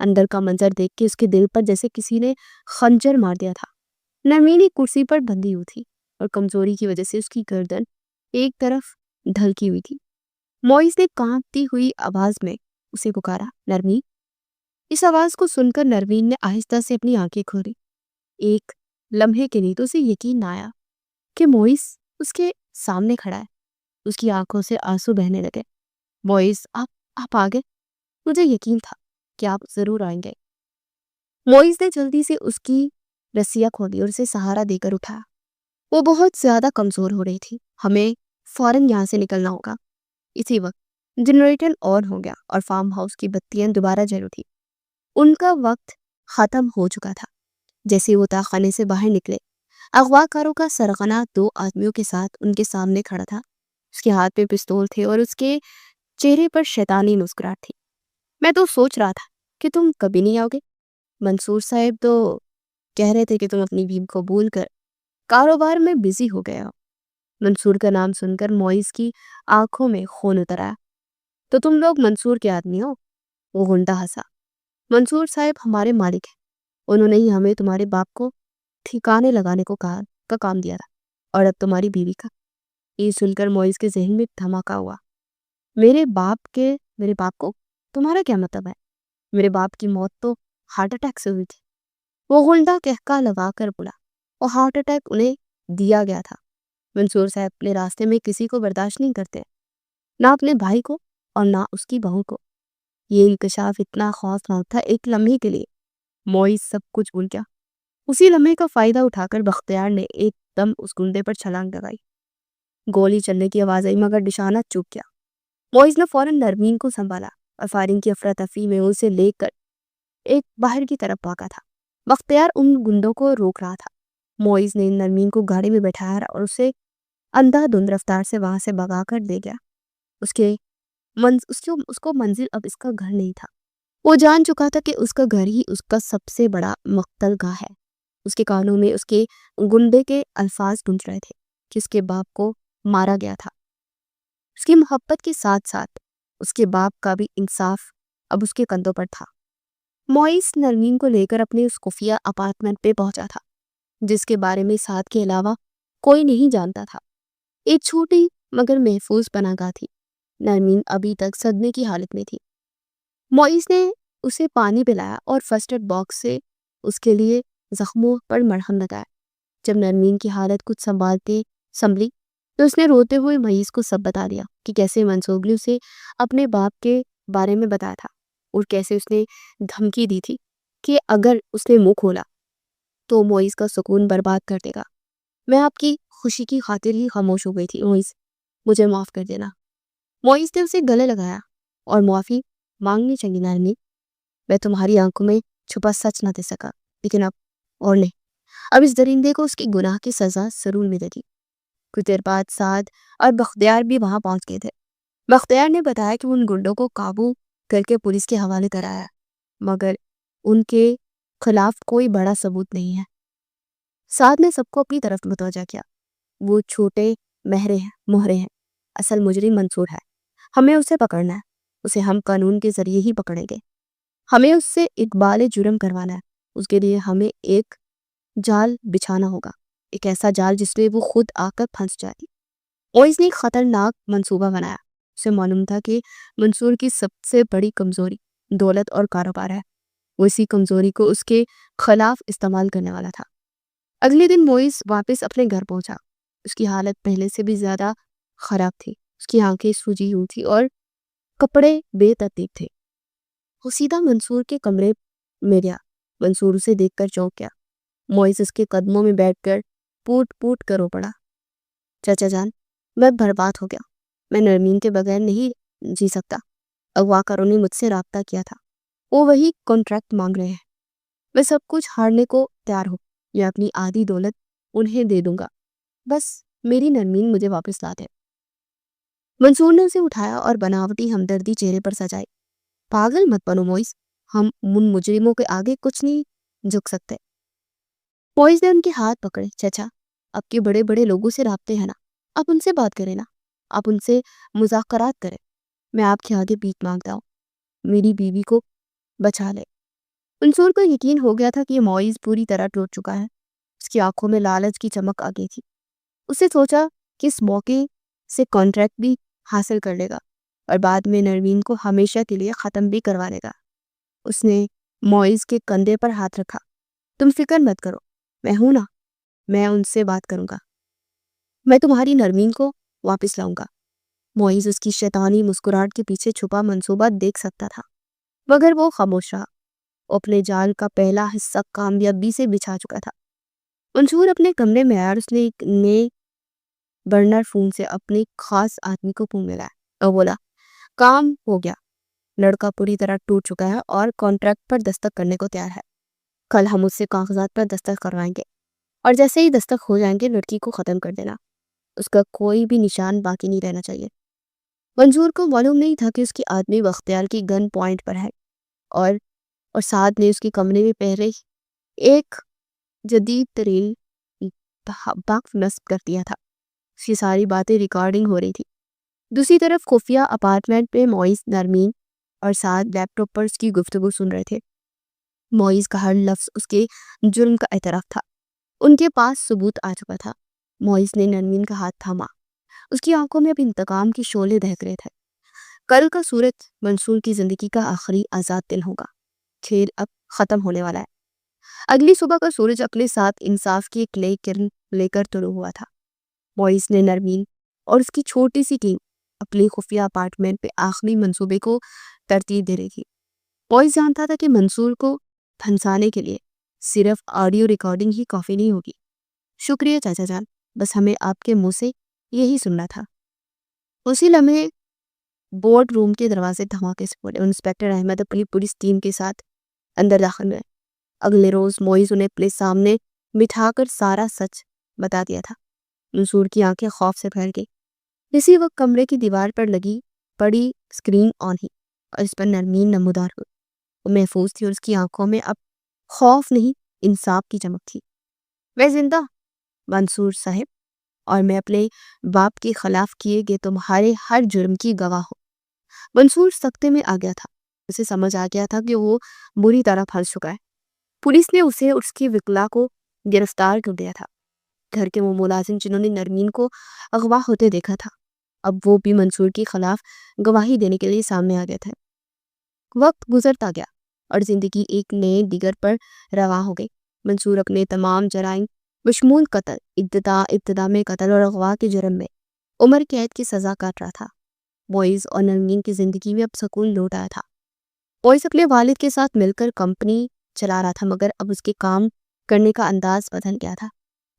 اندر کا منظر دیکھ کے اس کے دل پر جیسے کسی نے خنجر مار دیا تھا۔ نرمین ایک کرسی پر بندھی ہوئی تھی، اور کمزوری کی وجہ سے اس کی گردن ایک طرف ڈھلکی ہوئی تھی۔ موئز نے کانپتی ہوئی آواز میں اسے پکارا: نرمین۔ اس آواز کو سن کر نرمین نے آہستہ سے اپنی آنکھیں کھولی۔ ایک لمحے کے لیے تو اسے یقین نہ آیا کہ موئز اس کے سامنے کھڑا ہے۔ اس کی آنکھوں سے آنسو بہنے لگے۔ موئز، آپ آ گئے؟ مجھے یقین تھا کہ آپ ضرور آئیں گے۔ موئز نے جلدی سے اس کی رسیاں کھولی اور اسے سہارا دے کر اٹھایا۔ وہ بہت زیادہ کمزور ہو رہی تھی۔ ہمیں فوراً یہاں سے نکلنا ہوگا۔ اسی وقت جنریٹر آن ہو گیا اور فارم ہاؤس کی بتیاں دوبارہ جل اٹھی۔ ان کا وقت ختم ہو چکا تھا۔ جیسے وہ تاخانے سے باہر نکلے، اغوا کاروں کا سرغنہ 2 آدمیوں کے ساتھ ان کے سامنے کھڑا تھا۔ اس کے ہاتھ میں پستول تھے اور اس کے چہرے پر شیطانی مسکراہٹ تھی۔ میں تو سوچ رہا تھا کہ تم کبھی نہیں آؤ گے۔ منصور صاحب تو کہہ رہے تھے کہ تم اپنی بیوی کو بھول کر کاروبار میں بزی ہو گئے ہو۔ منصور کا نام سن کر موئز کی آنکھوں میں خون اتر آیا۔ تو تم لوگ منصور کے آدمی ہو؟ وہ غنڈہ ہنسا۔ منصور صاحب ہمارے مالک ہیں، انہوں نے ہی ہمیں تمہارے باپ کو ٹھکانے لگانے کو کا کام دیا تھا، اور اب تمہاری بیوی کا۔ یہ سن کر موئز کے ذہن میں دھماکہ ہوا۔ میرے باپ کو تمہارا کیا مطلب ہے؟ میرے باپ کی موت تو ہارٹ اٹیک سے ہوئی تھی۔ وہ غنڈہ کہکا لگا کر بولا۔ وہ ہارٹ اٹیک انہیں دیا گیا تھا۔ منصور صاحب اپنے راستے میں کسی کو برداشت نہیں کرتے، نہ اپنے بھائی کو اور نہ اس کی بہو کو۔ یہ انکشاف اتنا خوفناک تھا، ایک لمحے کے لیے موئز سب کچھ بھول گیا۔ اسی لمحے کا فائدہ اٹھا کر بختیار نے ایک دم اس گنڈے پر چھلانگ لگائی۔ گولی چلنے کی آواز آئی مگر نشانہ چوک گیا۔ موئز نے فوراً نرمین کو سنبھالا اور فائرنگ کی افراتفری میں اسے لے کر ایک باہر کی طرف بھاگا تھا۔ بختیار ان گنڈوں کو روک رہا تھا۔ موئز نے نرمین کو گاڑی میں بٹھایا اور اسے اندھا دھند رفتار سے وہاں سے بھگا کر دے گیا۔ اس کو منزل اب اس کا گھر نہیں تھا۔ وہ جان چکا تھا کہ اس کا گھر ہی اس کا سب سے بڑا مقتل گاہ ہے۔ اس کے کانوں میں اس کے گنڈے کے الفاظ گونج رہے تھے کہ اس کے باپ کو مارا گیا تھا۔ اس کی محبت کے ساتھ ساتھ اس کے باپ کا بھی انصاف اب اس کے کندھوں پر تھا۔ معیز نرمین کو لے کر اپنے اس خفیہ اپارٹمنٹ پہ پہنچا تھا جس کے بارے میں سعد کے علاوہ کوئی نہیں جانتا تھا۔ ایک چھوٹی مگر محفوظ پناہ گاہ تھی۔ نرمین ابھی تک صدمے کی حالت میں تھی۔ معیز نے اسے پانی پلایا اور فرسٹ ایڈ باکس سے اس کے لیے زخموں پر مرہم لگایا۔ جب نرمین کی حالت کچھ سنبھلی تو اس نے روتے ہوئے معیز کو سب بتا دیا کہ کیسے منصور نے اسے اپنے باپ کے بارے میں بتایا تھا اور کیسے اس نے دھمکی دی تھی کہ اگر اس نے منہ کھولا تو معیز کا سکون برباد کر دے گا۔ میں آپ کی خوشی کی خاطر ہی خاموش ہو گئی تھی معیز، مجھے معاف کر دینا۔ معیز نے اسے گلے لگایا اور معافی مانگنی چاہیے نرمین، میں تمہاری آنکھوں میں چھپا سچ نہ دے سکا، لیکن اور نہیں، اب اس درندے کو اس کی گناہ کی سزا ضرور ملے گی۔ کچھ دیر بعد سعد اور بختیار بھی وہاں پہنچ گئے تھے۔ بختیار نے بتایا کہ ان گنڈوں کو قابو کر کے پولیس کے حوالے کرایا مگر ان کے خلاف کوئی بڑا ثبوت نہیں ہے۔ سعد نے سب کو اپنی طرف متوجہ کیا۔ وہ چھوٹے مہرے ہیں، اصل مجرم منصور ہے، ہمیں اسے پکڑنا ہے، اسے ہم قانون کے ذریعے ہی پکڑیں گے، ہمیں اس سے اقبال جرم کروانا ہے، اس کے لیے ہمیں ایک جال بچھانا ہوگا، ایک ایسا جال جس میں وہ خود آ کر پھنس جائے۔ معیز نے ایک خطرناک منصوبہ بنایا۔ اسے معلوم تھا کہ منصور کی سب سے بڑی کمزوری دولت اور کاروبار ہے، وہ اسی کمزوری کو اس کے خلاف استعمال کرنے والا تھا۔ اگلے دن معیز واپس اپنے گھر پہنچا۔ اس کی حالت پہلے سے بھی زیادہ خراب تھی، اس کی آنکھیں سوجی ہوئی تھی اور کپڑے بے ترتیب تھے۔ وہ سیدھا منصور کے کمرے میں گیا۔ منصور اسے دیکھ کر چونک گیا۔ معیز اس کے قدموں میں بیٹھ کر پوٹ پوٹ کر رو پڑا۔ چچا جان، میں برباد ہو گیا، میں نرمین کے بغیر نہیں جی سکتا، اغواکاروں نے مجھ سے رابطہ کیا تھا، وہ وہی کانٹریکٹ مانگ رہے ہیں، میں سب کچھ ہارنے کو تیار ہوں، میں اپنی آدھی دولت انہیں دے دوں گا، بس میری نرمین مجھے واپس لا دے۔ منصور نے اسے اٹھایا اور بناوٹی ہمدردی چہرے پر سجائی۔ پاگل مت بنو معیز، ہم ان مجرموں کے آگے کچھ نہیں جھک سکتے۔ معیز نے ان کے ہاتھ پکڑے۔ چچا، آپ کے بڑے بڑے لوگوں سے رابطے ہیں نا، آپ ان سے بات کریں نا، آپ ان سے مذاکرات کریں، میں آپ کے آگے بھیک مانگتا ہوں، میری بیوی کو بچا لے۔ منصور کو یقین ہو گیا تھا کہ یہ معیز پوری طرح ٹوٹ چکا ہے۔ اس کی آنکھوں میں لالچ کی چمک آ گئی تھی۔ اس نے سوچا کہ اس موقع سے کانٹریکٹ بھی حاصل کر لے گا اور بعد میں نرمین کو ہمیشہ کے لیے ختم بھی کروا لے گا۔ اس نے معیز کے کندھے پر ہاتھ رکھا۔ تم فکر مت کرو، میں ہوں نا، میں ان سے بات کروں گا، میں تمہاری نرمین کو واپس لاؤں گا۔ معیز اس کی شیطانی مسکراہٹ کے پیچھے چھپا منصوبہ دیکھ سکتا تھا مگر وہ خاموش رہا۔ وہ اپنے جال کا پہلا حصہ کامیابی سے بچھا چکا تھا۔ منصور اپنے کمرے میں آیا اور اس نے ایک نئے برنر فون سے اپنے خاص آدمی کو فون ملایا اور بولا، کام ہو گیا، لڑکا پوری طرح ٹوٹ چکا ہے اور کانٹریکٹ پر دستخط کرنے کو تیار ہے، کل ہم اس سے کاغذات پر دستخط کروائیں گے اور جیسے ہی دستخط ہو جائیں گے لڑکی کو ختم کر دینا، اس کا کوئی بھی نشان باقی نہیں رہنا چاہیے۔ منصور کو معلوم نہیں تھا کہ اس کی آدمی بختیار کی گن پوائنٹ پر ہے اور سعد نے اس کے کمرے میں پہلے ایک جدید ترین باکس نصب کر دیا تھا۔ اس کی ساری باتیں ریکارڈنگ ہو رہی تھی۔ دوسری طرف خفیہ اپارٹمنٹ پہ معیز، نرمین اور سعد لیپ ٹاپ پر اس کی گفتگو سن رہے تھے۔ معیز کا ہر لفظ اس کے جرم کا اعتراف تھا۔ ان کے پاس ثبوت آ چکا تھا۔ معیز نے نرمین کا ہاتھ تھاما۔ اس کی آنکھوں میں اب انتقام کی شعلے دہک رہے تھے۔ کل کا سورج منصور کی زندگی کا آخری آزاد دن ہوگا۔ کھیل اب ختم ہونے والا ہے۔ اگلی صبح کا سورج اپنے ساتھ انصاف کی ایک نئی کرن لے کر طلوع ہوا تھا۔ معیز نے نرمین اور اس کی چھوٹی سی ٹیم اپنی خفیہ اپارٹمنٹ پہ آخری منصوبے کو ترتیب دے رہی تھی۔ معیز جانتا تھا کہ منصور کو پھنسانے کے لیے صرف آڈیو ریکارڈنگ ہی کافی نہیں ہوگی۔ شکریہ چاچا جان، بس ہمیں آپ کے منہ سے یہی سننا تھا۔ اسی لمحے بورڈ روم کے دروازے دھماکے سے کھلے۔ انسپکٹر احمد اپنی پولیس ٹیم کے ساتھ اندر داخل ہوئے۔ اگلے روز معیز انہیں اپنے سامنے بٹھا کر سارا سچ بتا دیا تھا۔ منصور کی آنکھیں خوف سے پھیل گئی۔ اسی وقت کمرے کی دیوار پر لگی بڑی اسکرین آن ہوئی اور اس پر نرمین نمودار ہوئی۔ وہ محفوظ تھی اور اس کی آنکھوں میں اب خوف نہیں، انصاف کی چمک تھی۔ میں زندہ منصور صاحب، اور میں اپنے باپ کے خلاف کیے گئے تمہارے ہر جرم کی گواہ ہوں۔ منصور سکتے میں آ گیا تھا۔ اسے سمجھ آ گیا تھا کہ وہ بری طرح پھنس چکا ہے۔ پولیس نے اسے اور اس کی وکلا کو گرفتار کر دیا تھا۔ گھر کے وہ ملازم جنہوں نے نرمین کو اغوا ہوتے دیکھا تھا، اب وہ بھی منصور کے خلاف گواہی دینے کے لیے سامنے آ گئے تھے۔ وقت گزرتا گیا اور زندگی ایک نئے دیگر پر رواں ہو گئی۔ منصور اپنے تمام جرائم بشمول قتل، ابتدا میں قتل اور اغوا کے جرم میں عمر قید کی سزا کاٹ رہا تھا۔ معیز اور نرمین کی زندگی میں اب سکون لوٹ آیا تھا۔ معیز اپنے والد کے ساتھ مل کر کمپنی چلا رہا تھا، مگر اب اس کے کام کرنے کا انداز بدل گیا تھا۔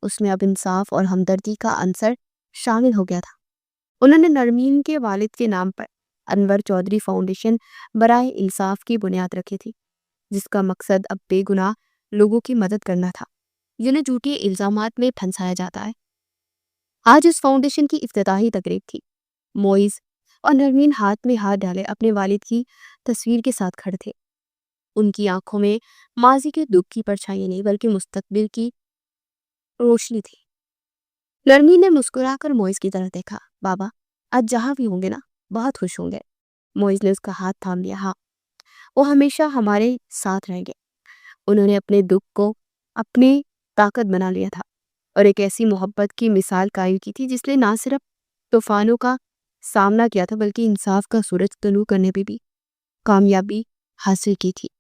اس میں اب انصاف اور ہمدردی کا عنصر شامل ہو گیا تھا۔ انہوں نے نرمین کے والد کے نام پر انور چودھری فاؤنڈیشن برائے انصاف کی بنیاد رکھی تھی، جس کا مقصد اب بے گناہ لوگوں کی مدد کرنا تھا جنہیں جھوٹے الزامات میں پھنسایا جاتا ہے۔ آج اس فاؤنڈیشن کی افتتاحی تقریب تھی۔ معیز اور نرمین ہاتھ میں ہاتھ ڈالے اپنے والد کی تصویر کے ساتھ کھڑے تھے۔ ان کی آنکھوں میں ماضی کے دکھ کی پرچھائی نہیں بلکہ مستقبل کی روشنی تھی۔ نرمین نے مسکرا کر معیز کی طرف دیکھا۔ بابا، آج جہاں بھی ہوں گے نا، بہت خوش ہوں گے۔ معیز نے اس کا ہاتھ تھام لیا۔ ہاں، وہ ہمیشہ ہمارے ساتھ رہیں گے۔ انہوں نے اپنے دکھ کو اپنی طاقت بنا لیا تھا اور ایک ایسی محبت کی مثال قائم کی تھی جس نے نہ صرف طوفانوں کا سامنا کیا تھا بلکہ انصاف کا سورج طلوع کرنے پہ بھی کامیابی حاصل کی تھی۔